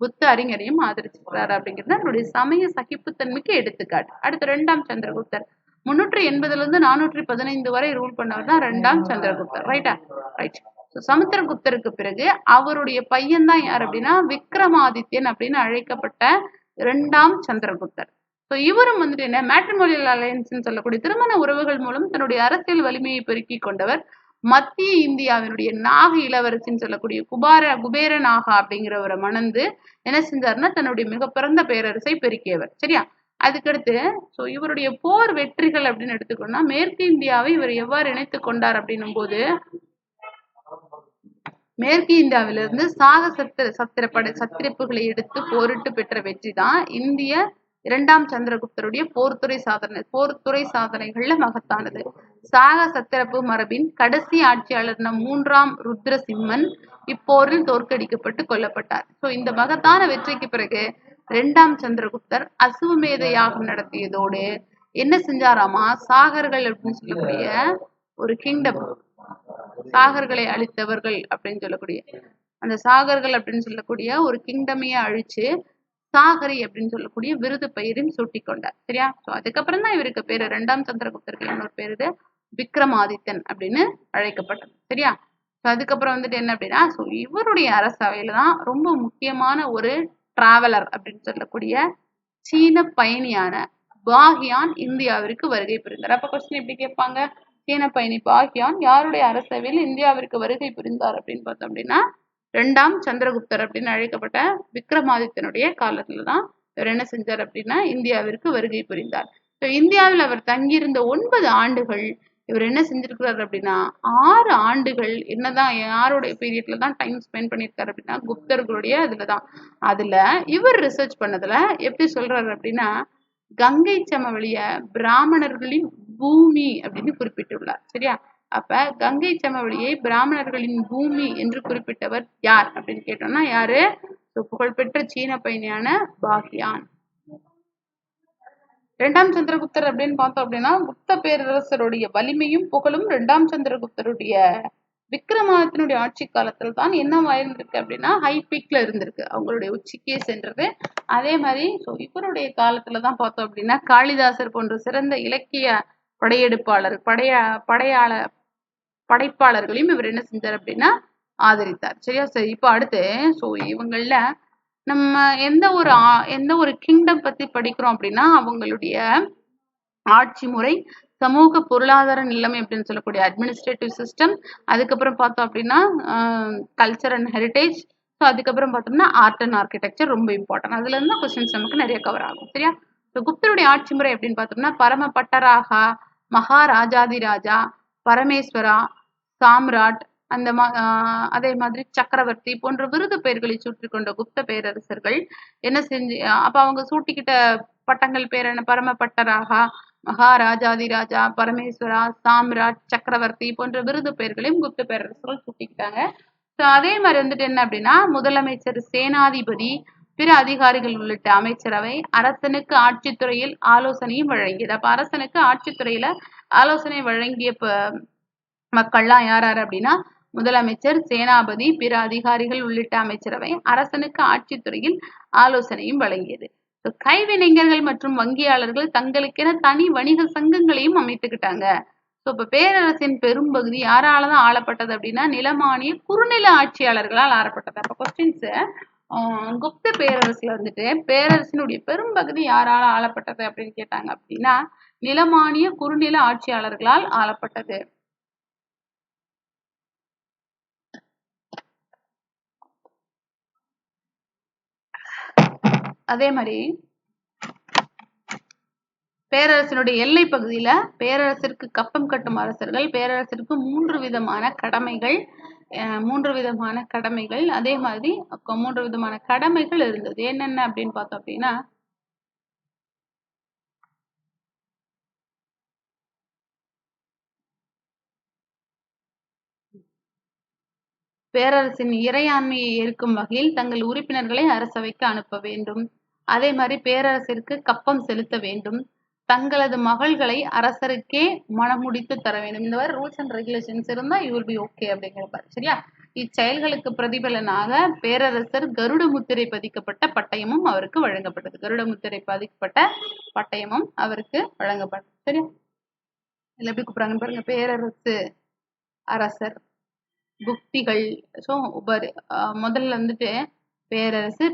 Speaker 1: புத்த அறிஞரையும் ஆதரிச்சிருக்கிறார் அப்படிங்கிறது அவருடைய சமய சகிப்புத்தன்மைக்கு எடுத்துக்காட்டு. அடுத்து 2ஆம் சந்திரகுப்தர் 380 415 வரை ரூல் பண்ணவர் தான் 2ஆம் சந்திரகுப்தர். ரைட்டா? ரைட். சமுத்திரகுப்தருக்கு பிறகு அவருடைய பையன் தான் யார் அப்படின்னா விக்ரமாதித்யன் அப்படின்னு அழைக்கப்பட்ட 2ஆம் சந்திரகுப்தர். ஸோ இவரும் வந்துட்டு என்ன மேட்ரிமோனியல் அலையன்ஸ் சொல்லக்கூடிய திருமண உறவுகள் மூலம் தன்னுடைய அரசியல் வலிமையை பெருக்கி கொண்டவர். மத்திய இந்தியாவினுடைய நாக இளவரசின்னு சொல்லக்கூடிய குபேர நாகா அப்படிங்கிறவரை மணந்து என்ன செஞ்சாருன்னா தன்னுடைய மிக பிறந்த பேரரசை பெருக்கியவர். சரியா? அதுக்கடுத்து ஸோ இவருடைய போர் வெற்றிகள் அப்படின்னு எடுத்துக்கணும்னா மேற்கு இந்தியாவை இவர் எவ்வாறு இணைத்து கொண்டார் அப்படின்னும் போது மேற்கு இந்தியாவிலிருந்து சத்திரப்புகளை எடுத்து போரிட்டு பெற்ற வெற்றி தான் இந்திய 2ஆம் சந்திரகுப்தருடைய போர்த்துறை சாதனைகள்ல மகத்தானது. சாக சத்திரப்பு மரபின் கடைசி ஆட்சியாளர் 3ஆம் ருத்ரசிம்மன் இப்போரில் தோற்கடிக்கப்பட்டு கொல்லப்பட்டார். ஸோ இந்த மகத்தான வெற்றிக்கு பிறகு 2ஆம் சந்திரகுப்தர் அசுவமேத யாகம் நடத்தியதோடு என்ன செஞ்சாராமா சாகர்கள் அப்படின்னு சொல்லக்கூடிய ஒரு கிங்டம் சாகர்களை அழித்தவர்கள் அப்படின்னு சொல்லக்கூடிய அந்த சாகர்கள் அப்படின்னு சொல்லக்கூடிய ஒரு கிங்டமையை அழிச்சு சாகரி அப்படின்னு சொல்லக்கூடிய விருது பெயரையும் சூட்டி கொண்டார். சரியா? ஸோ அதுக்கப்புறம் தான் இவருக்கு பேரு 2ஆம் சந்திரகுப்தருக்கு இன்னொரு பேரு விக்ரமாதித்தன் அப்படின்னு அழைக்கப்பட்டது. சரியா? அதுக்கப்புறம் வந்துட்டு என்ன அப்படின்னா இவருடைய அரசவையில தான் ரொம்ப முக்கியமான ஒரு டிராவலர் அப்படின்னு சொல்லக்கூடிய சீன பயணியான பாஹியான் இந்தியாவிற்கு வருகை புரிந்தார். அப்ப கொஸ்டின் எப்படி கேட்பாங்க? சீன பயணி பாஹியான் யாருடைய அரசவையில் இந்தியாவிற்கு வருகை புரிந்தார் அப்படின்னு பார்த்தோம் அப்படின்னா 2ஆம் சந்திரகுப்தர் அப்படின்னு அழைக்கப்பட்ட விக்ரமாதித்தனுடைய காலத்துலதான் இவர் என்ன செஞ்சார் அப்படின்னா இந்தியாவிற்கு வருகை புரிந்தார். இந்தியாவில் அவர் தங்கியிருந்த 9 ஆண்டுகள் இவர் என்ன செஞ்சிருக்கிறார் அப்படின்னா 6 ஆண்டுகள் என்னதான் யாருடைய பீரியட்ல தான் டைம் ஸ்பெண்ட் பண்ணியிருக்காரு அப்படின்னா குப்தர்களுடைய அதுலதான். அதுல இவர் ரிசர்ச் பண்ணதுல எப்படி சொல்றாரு அப்படின்னா கங்கை சமவெளிய பிராமணர்களின் பூமி அப்படின்னு குறிப்பிட்டுள்ளார். சரியா? அப்ப கங்கை சமவெளியை பிராமணர்களின் பூமி என்று குறிப்பிட்டவர் யார் அப்படின்னு கேட்டோம்னா யாரு? புகழ்பெற்ற சீன பயணியான பாஹியான். 2ஆம் சந்திரகுப்தர் அப்படின்னு பார்த்தோம் அப்படின்னா குப்த பேரரசருடைய வலிமையும் புகழும் 2ஆம் சந்திரகுப்தருடைய விக்ரமாதித்தனுடைய ஆட்சி காலத்துல தான் என்ன ஆயிருந்திருக்கு அப்படின்னா ஹை பீக்ல இருந்திருக்கு, அவங்களுடைய உச்சிக்கே சென்றது. அதே மாதிரி இவருடைய காலத்துலதான் பார்த்தோம் அப்படின்னா காளிதாசர் போன்ற சிறந்த இலக்கிய படைப்பாளர்களையும் இவர் என்ன செஞ்சார் அப்படின்னா ஆதரித்தார். சரியா? சரி, இப்ப அடுத்து இவங்கள நம்ம எந்த ஒரு கிங்டம் பத்தி படிக்கிறோம் அப்படின்னா அவங்களுடைய ஆட்சி முறை, சமூக பொருளாதார நிலைமை அப்படின்னு சொல்லக்கூடிய அட்மினிஸ்ட்ரேட்டிவ் சிஸ்டம், அதுக்கப்புறம் பார்த்தோம் அப்படின்னா கல்ச்சர் அண்ட் ஹெரிட்டேஜ், அதுக்கப்புறம் பார்த்தோம்னா ஆர்ட் அண்ட் ஆர்கிடெக்சர் ரொம்ப இம்பார்ட்டன்ட். அதுல இருந்து கொஸ்டின்ஸ் நமக்கு நிறைய கவர் ஆகும். சரியா? குப்தருடைய ஆட்சி முறை அப்படின்னு பார்த்தோம்னா பரம பட்டராகா, மகாராஜாதிராஜா, பரமேஸ்வரா, சாம்ராட், அதே மாதிரி சக்கரவர்த்தி போன்ற விருது பெயர்களை சூட்டி கொண்ட குப்த பேரரசர்கள் என்ன செஞ்சு அப்ப அவங்க சூட்டிக்கிட்ட பட்டங்கள் பேர் என்ன? பரமபட்டராகா, மகாராஜாதிராஜா, பரமேஸ்வரா, சாம்ராட், சக்கரவர்த்தி போன்ற விருது பெயர்களையும் குப்த பேரரசர்கள் சூட்டிக்கிட்டாங்க. அதே மாதிரி வந்துட்டு என்ன அப்படின்னா முதலமைச்சர், சேனாதிபதி, பிற அதிகாரிகள் உள்ளிட்ட அமைச்சரவை அரசனுக்கு ஆட்சித்துறையில் ஆலோசனையும் வழங்கியது. அப்ப அரசனுக்கு ஆட்சித்துறையில ஆலோசனை வழங்கிய மக்கள்லாம் யார் அப்படின்னா முதலமைச்சர், சேனாபதி, பிற அதிகாரிகள் உள்ளிட்ட அமைச்சரவை அரசனுக்கு ஆட்சித்துறையில் ஆலோசனையும் வழங்கியது. கைவினைஞர்கள் மற்றும் வங்கியாளர்கள் தங்களுக்கென தனி வணிக சங்கங்களையும் அமைத்துக்கிட்டாங்க. இப்ப பேரரசின் பெரும்பகுதி யாராலதான் ஆளப்பட்டது அப்படின்னா நிலமானிய குறுநில ஆட்சியாளர்களால் ஆளப்பட்டது. அப்ப கொஸ்டின்ஸ் குப்த பேரரசுல வந்துட்டு பேரரசினுடைய பெரும்பகுதி யாரால ஆளப்பட்டது அப்படின்னு கேட்டாங்க அப்படின்னா நிலமானிய குறுநில ஆட்சியாளர்களால் ஆளப்பட்டது. அதே மாதிரி பேரரசனுடைய எல்லை பகுதியில பேரரசிற்கு கப்பம் கட்டும் அரசர்கள், பேரரசிற்கு 3 விதமான கடமைகள் அதே மாதிரி 3 விதமான கடமைகள் இருந்தது. என்னென்ன அப்படின்னு பார்த்தோம் அப்படின்னா பேரரசின் இறையாண்மையை ஏற்கும் வகையில் தங்கள் உறுப்பினர்களை அரசவைக்கு அனுப்ப வேண்டும். அதே மாதிரி பேரரசிற்கு கப்பம் செலுத்த வேண்டும். தங்களது மகள்களை அரசருக்கே மணமுடித்து தர வேண்டும். இந்த மாதிரி ரூல்ஸ் அண்ட் ரெகுலேஷன்ஸ் இருந்தா யூ வில் பி ஓகே அப்படிங்கிறப்பாரு. சரியா? இச்செயல்களுக்கு பிரதிபலனாக பேரரசர் கருட முத்திரை பதிக்கப்பட்ட பட்டயமும் அவருக்கு வழங்கப்பட்டது. கருட முத்திரை பதிக்கப்பட்ட பட்டயமும் அவருக்கு வழங்கப்பட்டது. சரியா? இதுல எப்படி கூப்பிடுறாங்க பாருங்க, பேரரசு, அரசர், புக்திகள். முதல்ல வந்துட்டு பேரரசு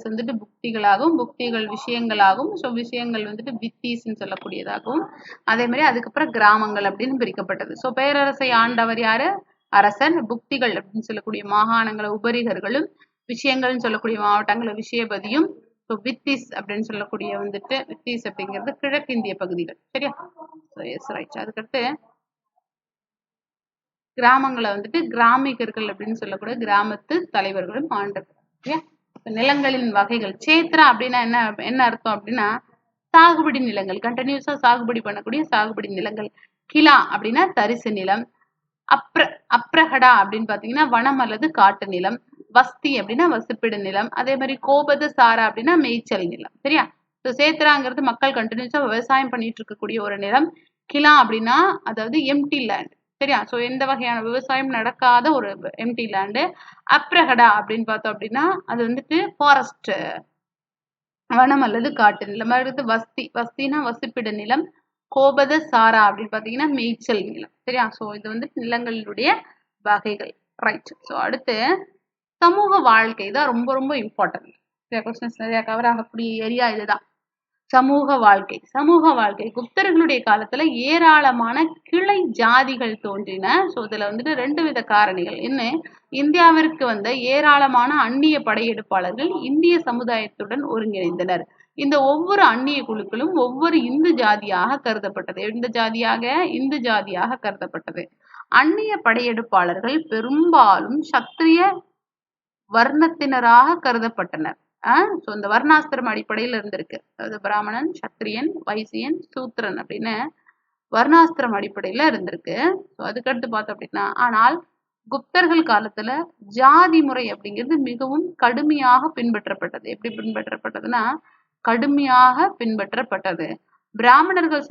Speaker 1: வந்துட்டு புக்திகளாகவும், புக்திகள் விஷயங்களாகவும், விஷயங்கள் வந்துட்டு வித்தீஸ்ன்னு சொல்லக்கூடியதாகவும், அதே மாதிரி அதுக்கப்புறம் கிராமங்கள் அப்படின்னு பிரிக்கப்பட்டது. பேரரசை ஆண்டவர் யாரு? அரசன். புக்திகள் அப்படின்னு சொல்லக்கூடிய மாகாணங்களை உபரிகர்களும், விஷயங்கள்னு சொல்லக்கூடிய மாவட்டங்களை விஷயபதியும், வித்தீஸ் அப்படின்னு சொல்லக்கூடிய வந்துட்டு வித்தீஸ் அப்படிங்கிறது கிழக்கிந்திய பகுதிகள். சரியா? அதுக்கடுத்து கிராமங்களை வந்துட்டு கிராமிகர்கள் அப்படின்னு சொல்லக்கூடிய கிராமத்து தலைவர்களும் ஆண்டவர். நிலங்களின் வகைகள். சேத்ரா அப்படின்னா என்ன அர்த்தம் அப்படின்னா சாகுபடி நிலங்கள், கண்டினியூஸா சாகுபடி பண்ணக்கூடிய சாகுபடி நிலங்கள். கிலா அப்படின்னா தரிசு நிலம். அப்ரஹடா அப்படின்னு பாத்தீங்கன்னா வனம் அல்லது காட்டு நிலம். வஸ்தி அப்படின்னா வசிப்பிட நிலம். அதே மாதிரி கோபத சாரா அப்படின்னா மேய்ச்சல் நிலம். சரியா? சேத்ராங்கிறது மக்கள் கண்டினியூஸா விவசாயம் பண்ணிட்டு இருக்கக்கூடிய ஒரு நிலம். கிலா அப்படின்னா அதாவது எம்டி லேண்ட். சரியா? எந்த வகையான விவசாயம் நடக்காத ஒரு எம்டி லேண்டு. அப்ரஹடா அப்படின்னு பார்த்தோம் அப்படின்னா அது வந்துட்டு ஃபாரஸ்ட், வனம் அல்லது காட்டு நிலம். அடுத்து வஸ்தினா வசிப்பிட நிலம். கோபத சாரா அப்படின்னு பாத்தீங்கன்னா மேய்ச்சல் நிலம். சரியா? சோ இது வந்து நிலங்களுடைய வகைகள். ரைட். ஸோ அடுத்து சமூக வாழ்க்கை தான் ரொம்ப ரொம்ப இம்பார்ட்டன்ட். கொஸ்டின்ஸ் நிறைய கவர் ஆகக்கூடிய ஏரியா இதுதான். சமூக வாழ்க்கை. சமூக வாழ்க்கை குப்தர்களுடைய காலத்துல ஏராளமான கிளை ஜாதிகள் தோன்றின. ஸோ இதுல வந்துட்டு 2 வித காரணிகள். இன்னும் இந்தியாவிற்கு வந்த ஏராளமான அந்நிய படையெடுப்பாளர்கள் இந்திய சமுதாயத்துடன் ஒருங்கிணைந்தனர். இந்த ஒவ்வொரு அந்நிய குழுக்களும் ஒவ்வொரு இந்து ஜாதியாக கருதப்பட்டது. எந்த ஜாதியாக? இந்து ஜாதியாக கருதப்பட்டது. அந்நிய படையெடுப்பாளர்கள் பெரும்பாலும் சத்திரிய வர்ணத்தினராக கருதப்பட்டனர். ஸோ இந்த வர்ணாசிரம அடிப்படையில் இருந்திருக்கு. அதாவது பிராமணன், சத்திரியன், வைசியன், சூத்திரன் அப்படின்னு வர்ணாசிரம அடிப்படையில இருந்திருக்கு. ஸோ அதுக்கடுத்து பார்த்தோம் அப்படின்னா, ஆனால் குப்தர்கள் காலத்துல ஜாதி முறை அப்படிங்கிறது மிகவும் கடுமையாக பின்பற்றப்பட்டது. எப்படி பின்பற்றப்பட்டதுன்னா, கடுமையாக பின்பற்றப்பட்டது. பிராமணர்கள்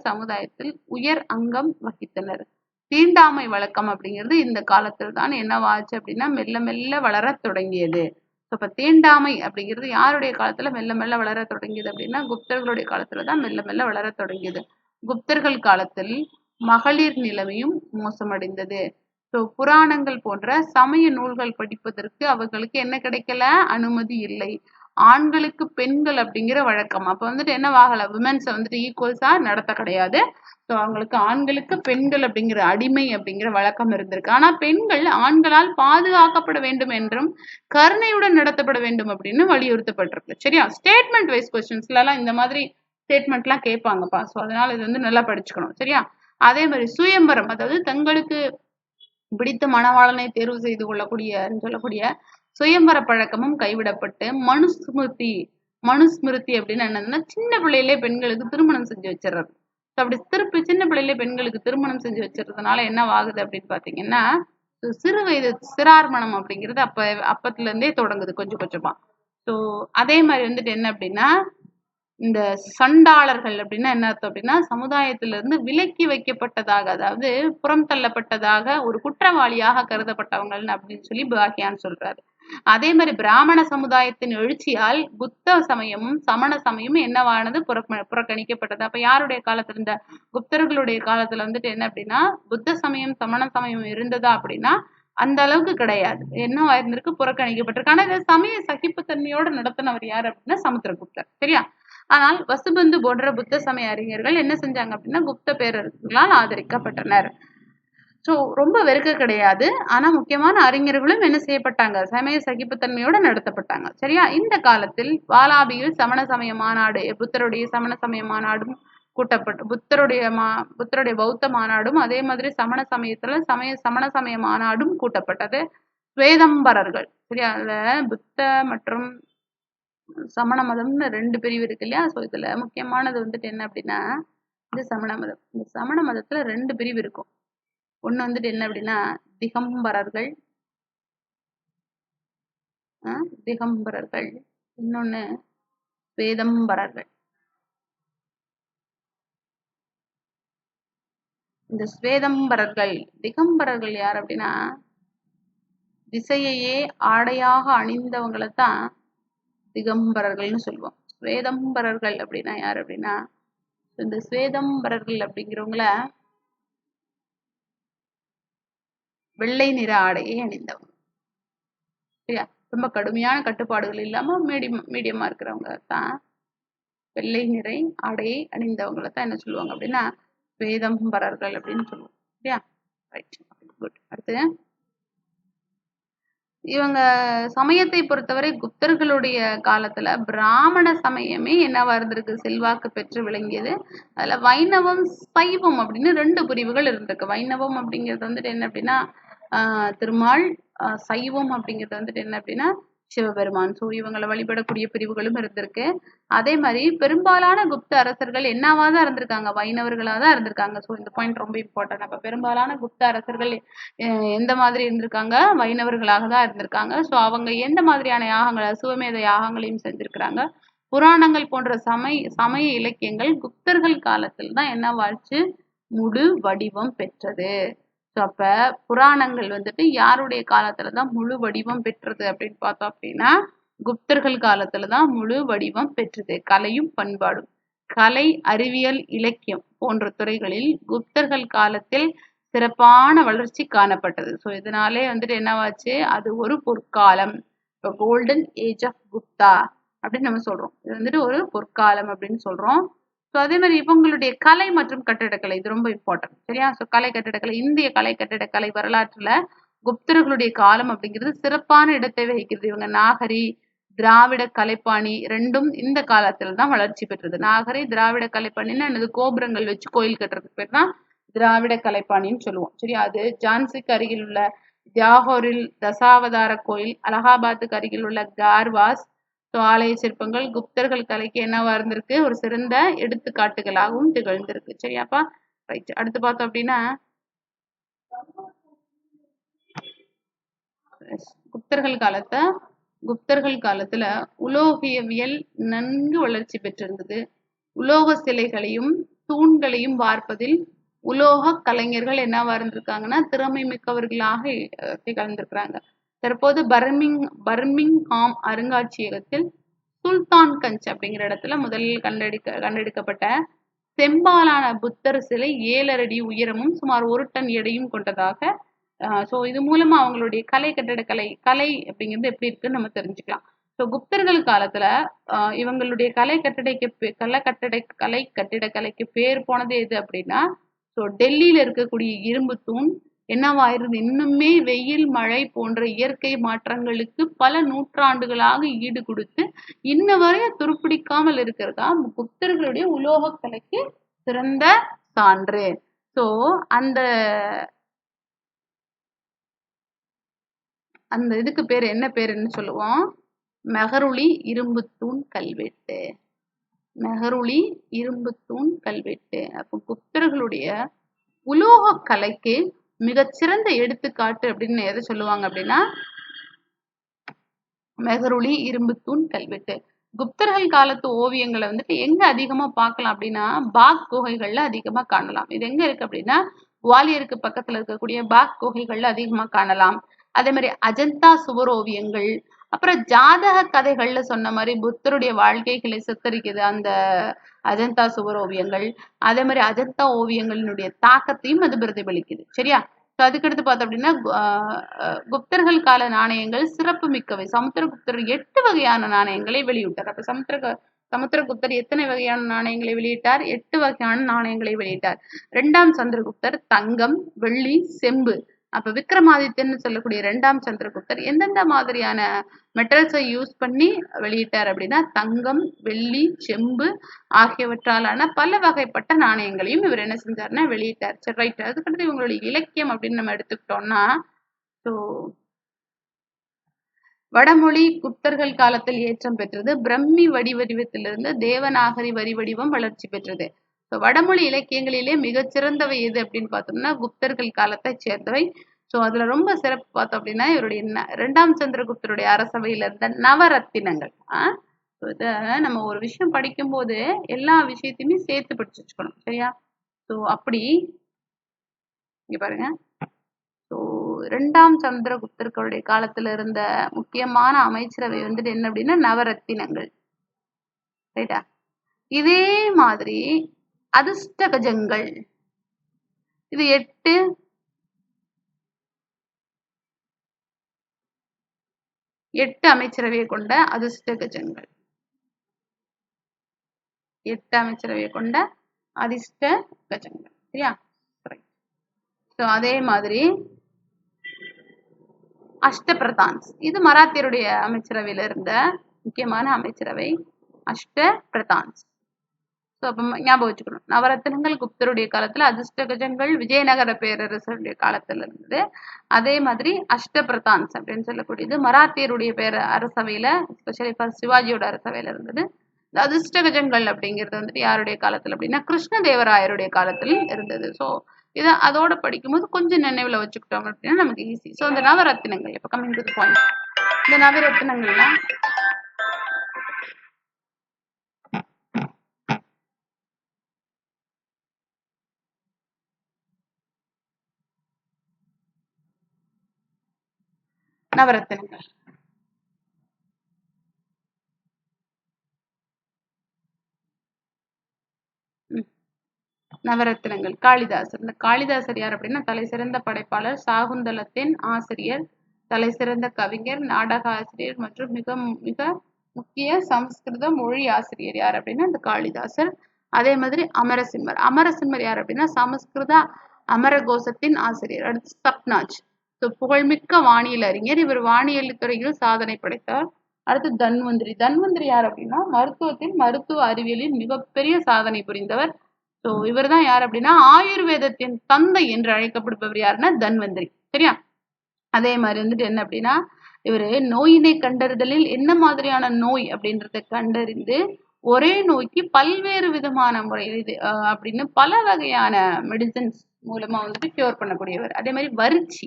Speaker 1: சமுதாயத்தில் உயர் அங்கம் வகித்தனர். தீண்டாமை வழக்கம் அப்படிங்கிறது இந்த காலத்தில் தான் என்னவாச்சு அப்படின்னா மெல்ல மெல்ல வளர தொடங்கியது. இப்ப தீண்டாமை அப்படிங்கிறது யாருடைய காலத்துல மெல்ல மெல்ல வளர தொடங்கியது அப்படின்னா குப்தர்களுடைய காலத்துலதான் மெல்ல மெல்ல வளர தொடங்கியது. குப்தர்கள் காலத்தில் மகளிர் நிலைமையும் மோசமடைந்தது. ஸோ புராணங்கள் போன்ற சமய நூல்கள் படிப்பதற்கு அவர்களுக்கு என்ன கிடைக்கல? அனுமதி இல்லை. ஆண்களுக்கு பெண்கள் அப்படிங்கிற வழக்கம் அப்ப வந்துட்டு என்னவாகல? விமென்ஸை வந்துட்டு ஈக்குவல்ஸா நடத்த கிடையாது. ஸோ அவங்களுக்கு ஆண்களுக்கு பெண்கள் அப்படிங்கிற அடிமை அப்படிங்கிற வழக்கம் இருந்திருக்கு. ஆனா பெண்கள் ஆண்களால் பாதுகாக்கப்பட வேண்டும் என்றும் கருணையுடன் நடத்தப்பட வேண்டும் அப்படின்னு வலியுறுத்தப்பட்டிருக்கு. சரியா? ஸ்டேட்மெண்ட் வைஸ் கொஸ்டின்ஸ்ல எல்லாம் இந்த மாதிரி ஸ்டேட்மெண்ட் எல்லாம் கேட்பாங்கப்பா. ஸோ அதனால இது வந்து நல்லா படிச்சுக்கணும். சரியா? அதே மாதிரி சுயம்பரம், அதாவது தங்களுக்கு பிடித்த மணவாளனை தேர்வு செய்து சொல்லக்கூடிய சுயம்பர பழக்கமும் கைவிடப்பட்டு மனுஸ்மிருதி அப்படின்னு என்னன்னா சின்ன பிள்ளையிலே பெண்களுக்கு திருமணம் செஞ்சு வச்சிடறது. அப்படி சின்ன பிள்ளையிலே பெண்களுக்கு திருமணம் செஞ்சு வச்சிருக்கிறதுனால என்ன ஆகுது அப்படின்னு பாத்தீங்கன்னா சிறு வயது சிறார்மணம் அப்படிங்கிறது அப்பத்துல இருந்தே தொடங்குது கொஞ்சம் கொஞ்சமா. ஸோ அதே மாதிரி வந்துட்டு என்ன அப்படின்னா இந்த சண்டாளர்கள் அப்படின்னா என்ன அர்த்தம் அப்படின்னா சமுதாயத்திலிருந்து விலக்கி வைக்கப்பட்டதாக, அதாவது புறம் தள்ளப்பட்டதாக, ஒரு குற்றவாளியாக கருதப்பட்டவங்க அப்படின்னு சொல்லி பாக்கியான்னு சொல்றாரு. அதே மாதிரி பிராமண சமுதாயத்தின் எழுச்சியால் புத்த சமயமும் சமண சமயமும் என்னவானது? புறக்கணிக்கப்பட்டது. அப்ப யாருடைய காலத்துல? இந்த குப்தர்களுடைய காலத்துல வந்துட்டு என்ன அப்படின்னா புத்த சமயம் சமண சமயம் இருந்ததா அப்படின்னா அந்த அளவுக்கு கிடையாது. என்னவா இருந்திருக்கு? புறக்கணிக்கப்பட்டிருக்கு. ஆனா இதை சமய சகிப்புத்தன்மையோட நடத்தினவர் யாரு அப்படின்னா சமுத்திரகுப்தர். சரியா? ஆனால் வசுபந்து போன்ற புத்த சமய அறிஞர்கள் என்ன செஞ்சாங்க அப்படின்னா குப்த பேரரசர்களால் ஆதரிக்கப்பட்டனர். ஸோ ரொம்ப வெறுக்க கிடையாது. ஆனா முக்கியமான அறிஞர்களும் என்ன செய்யப்பட்டாங்க? சமய சகிப்புத்தன்மையோட நடத்தப்பட்டாங்க. சரியா? இந்த காலத்தில் வாலாபியில் சமண சமய மாநாடு, புத்தருடைய சமண சமய மாநாடும் கூட்டப்பட்டு புத்தருடைய பௌத்த மாநாடும் அதே மாதிரி சமண சமய மாநாடும் கூட்டப்பட்டது. ஸ்வேதம்பரர்கள், சரியா? அதுல புத்த மற்றும் சமண மதம்னு 2 பிரிவு இருக்கு இல்லையா? ஸோ இதுல முக்கியமானது வந்துட்டு என்ன அப்படின்னா இது சமண மதம். இந்த சமண மதத்துல 2 பிரிவு இருக்கும். ஒண்ணு வந்துட்டு என்ன அப்படின்னா திகம்பரர்கள், இன்னொன்னு ஸ்வேதம்பரர்கள். இந்த ஸ்வேதம்பரர்கள் திகம்பரர்கள் யார் அப்படின்னா திசையையே ஆடையாக அணிந்தவங்களைத்தான் திகம்பரர்கள்னு சொல்லுவோம். ஸ்வேதம்பரர்கள் அப்படின்னா யார் அப்படின்னா இந்த ஸ்வேதம்பரர்கள் அப்படிங்கிறவங்கள வெள்ளை நிற ஆடையை அணிந்தவங்க. சரியா? ரொம்ப கடுமையான கட்டுப்பாடுகள் இல்லாம மீடியமா இருக்கிறவங்க தான் வெள்ளை நிறை ஆடையை அணிந்தவங்களை தான் என்ன சொல்லுவாங்க அப்படின்னா ஸ்வேதம்பரர்கள் அப்படின்னு சொல்லுவோம். சரியா? Right, good. அடுத்து இவங்க சமயத்தை பொறுத்தவரை குப்தர்களுடைய காலத்துல பிராமண சமயமே என்னவா இருந்திருக்கு? செல்வாக்கு பெற்று விளங்கியது. அதுல வைணவம் சைவம் அப்படின்னு 2 பிரிவுகள் இருந்திருக்கு. வைணவம் அப்படிங்கிறது வந்துட்டு என்ன அப்படின்னா திருமால், சைவம் அப்படிங்கிறது வந்துட்டு என்ன அப்படின்னா சிவபெருமான். ஸோ இவங்களை வழிபடக்கூடிய பிரிவுகளும் இருந்திருக்கு. அதே மாதிரி பெரும்பாலான குப்த அரசர்கள் என்னவாதான் இருந்திருக்காங்க? வைணவர்களா தான் இருந்திருக்காங்க. ஸோ இந்த பாயிண்ட் ரொம்ப இம்பார்ட்டன்ட். அப்ப பெரும்பாலான குப்த அரசர்கள் எந்த மாதிரி இருந்திருக்காங்க? வைணவர்களாக தான் இருந்திருக்காங்க. ஸோ அவங்க எந்த மாதிரியான யாகங்கள், அசுவமேத யாகங்களையும் செஞ்சிருக்கிறாங்க. புராணங்கள் போன்ற சமய இலக்கியங்கள் குப்தர்கள் காலத்தில் தான் என்னவாச்சு? முழு வடிவம் பெற்றது. ஸோ அப்ப புராணங்கள் வந்துட்டு யாருடைய காலத்துலதான் முழு வடிவம் பெற்றது அப்படின்னு பார்த்தோம் அப்படின்னா குப்தர்கள் காலத்துலதான் முழு வடிவம் பெற்றது. கலையும் பண்பாடும் கலை, அறிவியல், இலக்கியம் போன்ற துறைகளில் குப்தர்கள் காலத்தில் சிறப்பான வளர்ச்சி காணப்பட்டது. ஸோ இதனாலே வந்துட்டு என்னவாச்சு, அது ஒரு பொற்காலம். இப்போ கோல்டன் ஏஜ் ஆஃப் குப்தா அப்படின்னு நம்ம சொல்றோம். இது வந்துட்டு ஒரு பொற்காலம் அப்படின்னு சொல்றோம். ஸோ அதே மாதிரி இவங்களுடைய கலை மற்றும் கட்டிடக்கலை இது ரொம்ப இம்பார்ட்டன்ட். சரியா? ஸோ கலை கட்டிடக்கலை, இந்திய கலை கட்டிடக்கலை வரலாற்றுல குப்தர்களுடைய காலம் அப்படிங்கிறது சிறப்பான இடத்தை வகிக்கிறது. இவங்க நாகரி, திராவிட கலைப்பாணி ரெண்டும் இந்த காலத்துல தான் வளர்ச்சி பெற்றது. நாகரி, திராவிட கலைப்பாணின்னா என்னது, கோபுரங்கள் வச்சு கோயில் கட்டுறதுக்கு பேர் தான் திராவிட கலைப்பாணின்னு சொல்லுவோம். சரியா? அது ஜான்சிக்கு அருகில் உள்ள ஜாகோரில் தசாவதார கோயில், அலகாபாத்துக்கு அருகில் உள்ள கார்வாஸ் ஆலய சிற்பங்கள் குப்தர்கள் கலைக்கு என்னவா இருந்திருக்கு, ஒரு சிறந்த எடுத்துக்காட்டுகளாகவும் திகழ்ந்திருக்கு. சரியாப்பா? ரைட். அடுத்து பார்த்தோம் அப்படின்னா குப்தர்கள் காலத்துல உலோகியவியல் நன்கு வளர்ச்சி பெற்றிருந்தது. உலோக சிலைகளையும் தூண்களையும் வார்ப்பதில் உலோக கலைஞர்கள் என்னவா இருந்திருக்காங்கன்னா திறமை மிக்கவர்களாக திகழ்ந்திருக்கிறாங்க. தற்போது பர்மிங்ஹாம் அருங்காட்சியகத்தில் சுல்தான்கஞ்ச் அப்படிங்கிற இடத்துல முதலில் கண்டெடுக்கப்பட்ட செம்பாலான புத்தர் சிலை 7 அடி உயரமும் சுமார் 1 டன் எடையும் கொண்டதாக. ஸோ இது மூலமா அவங்களுடைய கலை அப்படிங்கிறது எப்படி இருக்குன்னு நம்ம தெரிஞ்சுக்கலாம். ஸோ குப்தர்கள் காலத்துல இவங்களுடைய கலை கட்டிடக்கலைக்கு பேர் போனது எது அப்படின்னா, ஸோ டெல்லியில இருக்கக்கூடிய இரும்பு தூண் என்னவாயிருது, இன்னுமே வெயில், மழை போன்ற இயற்கை மாற்றங்களுக்கு பல நூற்றாண்டுகளாக ஈடு கொடுத்து இன்ன வரைய துருப்பிடிக்காமல் இருக்கிறதா குப்தர்களுடைய உலோக கலைக்கு சிறந்த சான்று. ஸோ அந்த அந்த இதுக்கு பேர் என்ன பேருன்னு சொல்லுவோம், மெஹருளி இரும்புத்தூண் கல்வெட்டு. மெஹருளி இரும்புத்தூண் கல்வெட்டு. அப்போ குப்தர்களுடைய உலோக கலைக்கு மிகச்சிறந்த எடுத்துக்காட்டு அப்படின்னு எதை சொல்லுவாங்க அப்படின்னா மெஹருளி இரும்புத்தூண் கல்வெட்டு. குப்தர்கள் காலத்து ஓவியங்களை வந்துட்டு எங்க அதிகமா பார்க்கலாம் அப்படின்னா பாக் குகைகள்ல அதிகமா காணலாம். இது எங்க இருக்கு அப்படின்னா குவாலியருக்கு பக்கத்துல இருக்கக்கூடிய பாக் குகைகள்ல அதிகமா காணலாம். அதே மாதிரி அஜந்தா சுவர் ஓவியங்கள், அப்புறம் ஜாதக கதைகள்ல சொன்ன மாதிரி புத்தருடைய வாழ்க்கைகளை சித்தரிக்குது அந்த அஜந்தா சுவர் ஓவியங்கள். அதே மாதிரி அஜந்தா ஓவியங்களினுடைய தாக்கத்தையும் அது பிரதிபலிக்குது. சரியா? ஸோ அதுக்கடுத்து பார்த்தோம் அப்படின்னா குப்தர்கள் கால நாணயங்கள் சிறப்பு மிக்கவை. சமுத்திரகுப்தர் 8 வகையான நாணயங்களை வெளியிட்டார். அப்ப சமுத்திரகுப்தர் எத்தனை வகையான நாணயங்களை வெளியிட்டார்? 8 வகையான நாணயங்களை வெளியிட்டார். 2ஆம் சந்திரகுப்தர் தங்கம், வெள்ளி, செம்பு. அப்ப விக்ரமாதித்யன்னு சொல்லக்கூடிய 2ஆம் சந்திரகுப்தர் எந்தெந்த மாதிரியான மெட்டல்ஸை யூஸ் பண்ணி வெளியிட்டார் அப்படின்னா தங்கம், வெள்ளி, செம்பு ஆகியவற்றாலான பல வகைப்பட்ட நாணயங்களையும் இவர் என்ன செஞ்சாருன்னா வெளியிட்டார். சரி, ரைட். அதுக்கடுத்து இவங்களுடைய இலக்கியம் அப்படின்னு நம்ம எடுத்துக்கிட்டோம்னா, ஸோ வடமொழி குப்தர்கள் காலத்தில் ஏற்றம் பெற்றது. பிரம்மி வடிவத்திலிருந்து தேவநாகரி வரி வடிவம் வளர்ச்சி பெற்றது. வடமொழி இலக்கியங்களிலே மிகச்சிறந்தவை எது அப்படின்னு பார்த்தோம்னா குப்தர்கள் காலத்தை சேர்ந்தவை. ஸோ அதுல ரொம்ப சிறப்பு பார்த்தோம் அப்படின்னா இவருடைய 2ஆம் சந்திரகுப்தருடைய அரசவையில இருந்த நவரத்தினங்கள். இதை நம்ம ஒரு விஷயம் படிக்கும்போது எல்லா விஷயத்தையுமே சேர்த்து படிச்சு வச்சுக்கணும். சரியா? ஸோ அப்படி இங்க பாருங்க. ஸோ 2ஆம் சந்திரகுப்தர்களுடைய காலத்துல இருந்த முக்கியமான அமைச்சரவை வந்துட்டு என்ன அப்படின்னா நவரத்தினங்கள். ரைட்டா? இதே மாதிரி அதிர்ஷ்ட கஜங்கள், இது 8 அமைச்சரவையை கொண்ட அதிர்ஷ்ட கஜங்கள். 8 அமைச்சரவையை கொண்ட அதிர்ஷ்ட கஜங்கள். சரியா? ஸோ அதே மாதிரி அஷ்டபிரதான்ஸ், இது மராத்தியருடைய அமைச்சரவையில இருந்த முக்கியமான அமைச்சரவை அஷ்டபிரதான்ஸ். ஸோ அப்போ ஞாபகம் வச்சுக்கணும், நவரத்தினங்கள் குப்தருடைய காலத்துல, அதிர்ஷ்ட கஜங்கள் விஜயநகர பேரரசருடைய காலத்துல இருந்தது. அதே மாதிரி அஷ்டபிரதான்ஸ் அப்படின்னு சொல்லக்கூடியது மராத்தியருடைய அரசவையில, எஸ்பெஷலி ஃபார் சிவாஜியோட அரசவையில இருந்தது. இந்த அதிர்ஷ்ட கஜங்கள் அப்படிங்கிறது வந்துட்டு யாருடைய காலத்துல அப்படின்னா கிருஷ்ணதேவராயருடைய காலத்திலும் இருந்தது. ஸோ இதை அதோட படிக்கும்போது கொஞ்சம் நினைவுல வச்சுக்கிட்டோம் அப்படின்னா நமக்கு ஈஸி. ஸோ இந்த நவரத்தினங்கள், இப்போ கம்மிங் டு தி பாயிண்ட், இந்த நவரத்தினங்கள்ல நவரத்தினங்கள் நவரத்தினங்கள் காளிதாசர். இந்த காளிதாசர் யார் அப்படின்னா தலை சிறந்த படைப்பாளர், சாகுந்தலத்தின் ஆசிரியர், தலை சிறந்த கவிஞர், நாடக ஆசிரியர் மற்றும் மிக மிக முக்கிய சமஸ்கிருத மொழி ஆசிரியர் யார் அப்படின்னா இந்த காளிதாசர். அதே மாதிரி அமரசிம்மர். அமரசிம்மர் யார் அப்படின்னா சமஸ்கிருத அமரகோசத்தின் ஆசிரியர். அடுத்து சப்னாஜ், புகழ்மிக்க வானியல் அறிஞர், இவர் வானியல் துறையில் சாதனை படைத்தார். அடுத்து தன்வந்திரி. தன்வந்திரி யார் அப்படின்னா மருத்துவ அறிவியலில் மிகப்பெரிய சாதனை புரிந்தவர். ஸோ இவர் தான் யார் அப்படின்னா ஆயுர்வேதத்தின் தந்தை என்று அழைக்கப்படுபவர் யாருன்னா தன்வந்திரி. சரியா? அதே மாதிரி வந்துட்டு என்ன அப்படின்னா இவர் நோயினை கண்டறிதலில் என்ன மாதிரியான நோய் அப்படின்றத கண்டறிந்து ஒரே நோய்க்கு பல்வேறு விதமான முறை இது அப்படின்னு பல வகையான மெடிசன்ஸ் மூலமா வந்துட்டு கியூர் பண்ணக்கூடியவர். அதே மாதிரி வரிச்சி.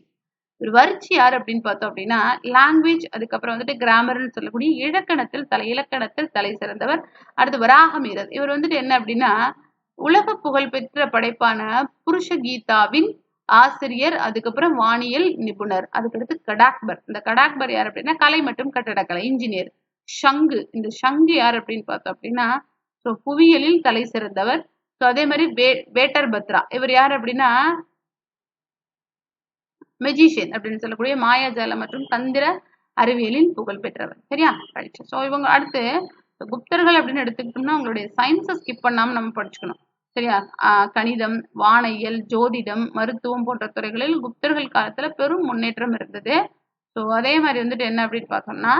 Speaker 1: ஒரு வரிச்சி யார் அப்படின்னு பார்த்தோம் அப்படின்னா லாங்குவேஜ், அதுக்கப்புறம் வந்துட்டு கிராமர்னு சொல்லக்கூடிய இலக்கணத்தில் தலை சிறந்தவர். அடுத்து வராகமீரர். இவர் வந்துட்டு என்ன அப்படின்னா உலக புகழ்பெற்ற படைப்பான புருஷ கீதாவின் ஆசிரியர், அதுக்கப்புறம் வானியல் நிபுணர். அதுக்கடுத்து கடாக்பர். இந்த கடாக்பர் யார் அப்படின்னா கலை மற்றும் கட்டடக்கலை இன்ஜினியர். ஷங்கு. இந்த ஷங்கு யார் அப்படின்னு பார்த்தோம் அப்படின்னா புவியியலில் தலை சிறந்தவர். அதே மாதிரி வேட்டர் பத்ரா. இவர் யார் அப்படின்னா மெஜிஷியன் அப்படின்னு சொல்லக்கூடிய மாயாஜாலம் மற்றும் தந்திர அறிவியலில் புகழ் பெற்றவர். சரியா? ரைட். ஸோ இவங்க அடுத்து குப்தர்கள் அப்படின்னு எடுத்துக்கிட்டோம்னா உங்களுடைய சயின்ஸை ஸ்கிப் பண்ணாம நம்ம படிச்சுக்கணும். சரியா? கணிதம், வானியல், ஜோதிடம், மருத்துவம் போன்ற துறைகளில் குப்தர்கள் காலத்துல பெரும் முன்னேற்றம் இருந்தது. ஸோ அதே மாதிரி வந்துட்டு என்ன அப்படின்னு பார்த்தோம்னா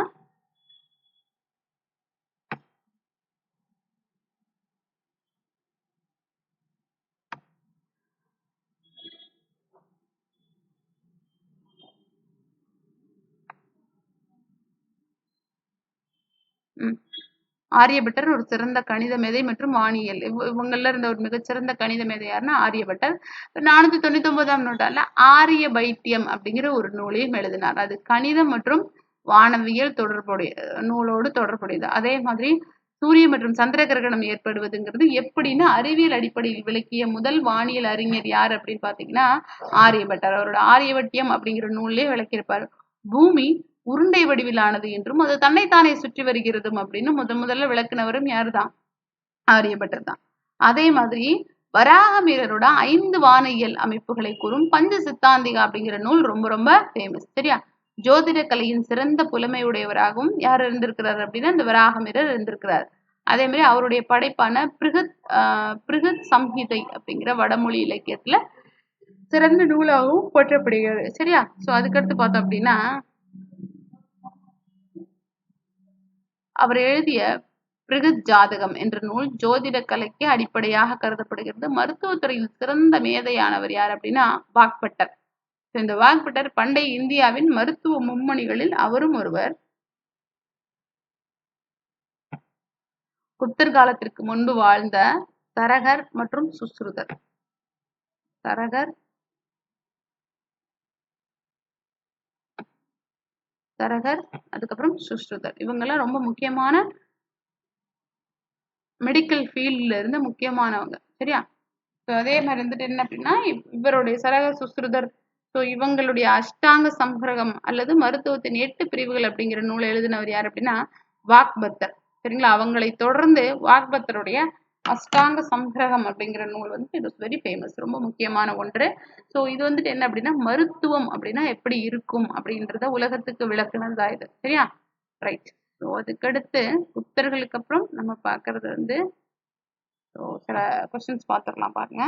Speaker 1: ஆரியபட்டர் ஒரு சிறந்த கணித மேதை மற்றும் வானியல். இவங்கள இருந்த ஒரு மிகச்சிறந்த கணித மேதை யாருன்னா ஆரியபட்டர். 499ஆம் நூற்றாண்டுல ஆரிய பைத்தியம் அப்படிங்கிற ஒரு நூலையும் எழுதினார். அது கணிதம் மற்றும் வானவியல் நூலோடு தொடர்புடையது. அதே மாதிரி சூரிய மற்றும் சந்திர கிரகணம் ஏற்படுவதுங்கிறது எப்படின்னு அறிவியல் அடிப்படையில் விளக்கிய முதல் வானியல் அறிஞர் யார் அப்படின்னு பாத்தீங்கன்னா ஆரியபட்டர். அவரோட ஆரியவட்டியம் அப்படிங்கிற நூல்லே விளக்கியிருப்பார். பூமி உருண்டை வடிவிலானது என்றும் அது தன்னைத்தானே சுற்றி வருகிறதும் அப்படின்னு முதல்ல விளக்குனவரும் யாருதான்? ஆரியபட்டர் தான். அதே மாதிரி வராகமீரரோட 5 வானியல் அமைப்புகளை கூறும் பஞ்ச சித்தாந்திகா அப்படிங்கிற நூல் ரொம்ப ரொம்ப ஃபேமஸ். சரியா? ஜோதிட கலையின் சிறந்த புலமை உடையவராகவும் யார் இருந்திருக்கிறார் அப்படின்னா இந்த வராகமீரர் இருந்திருக்கிறார். அதே மாதிரி அவருடைய படைப்பான பிருகத் சம்ஹிதை அப்படிங்கிற வடமொழி இலக்கியத்துல சிறந்த நூலாகவும் போற்றப்படுகிறது. சரியா? சோ அதுக்கடுத்து பார்த்தோம் அப்படின்னா அவர் எழுதிய பிருகத் ஜாதகம் என்ற நூல் ஜோதிட கலைக்கு அடிப்படையாக கருதப்படுகிறது. மருத்துவத்துறையில் சிறந்த மேதையானவர் யார் அப்படின்னா வாக்பட்டர். இந்த வாக்பட்டர் பண்டைய இந்தியாவின் மருத்துவ மும்மணிகளில் அவரும் ஒருவர். குப்தர் காலத்திற்கு முன்பு வாழ்ந்த தரகர் மற்றும் சுஸ்ருதர். தரகர் அதுக்கப்புறம் சுஸ்ருதர் இவங்கெல்லாம் ரொம்ப முக்கியமான மெடிக்கல் ஃபீல்ட்ல இருந்து முக்கியமானவங்க. சரியா? அதே மாதிரி வந்துட்டு என்ன அப்படின்னா இவருடைய சரகர் சுஸ்ருதர் இவங்களுடைய அஷ்டாங்க சம்பிரகம் அல்லது மருத்துவத்தின் 8 பிரிவுகள் அப்படிங்கிற நூலை எழுதினவர் யார் அப்படின்னா வாக்பத்தர். சரிங்களா? அவங்களை தொடர்ந்து வாக்பத்தருடைய அஷ்டாங்க சம்பிரகம் அப்படிங்கிற நூல் வந்து இட் இஸ் வெரி ஃபேமஸ். ரொம்ப முக்கியமான ஒன்று. ஸோ இது வந்துட்டு என்ன அப்படின்னா மருத்துவம் அப்படின்னா எப்படி இருக்கும் அப்படின்றத உலகத்துக்கு விளக்குனதா இது. சரியா? ரைட். ஸோ அதுக்கடுத்து குப்தர்களுக்கு அப்புறம் நம்ம பார்க்கறது வந்து சில கொஸ்டின்ஸ் பார்த்துடலாம் பாருங்க.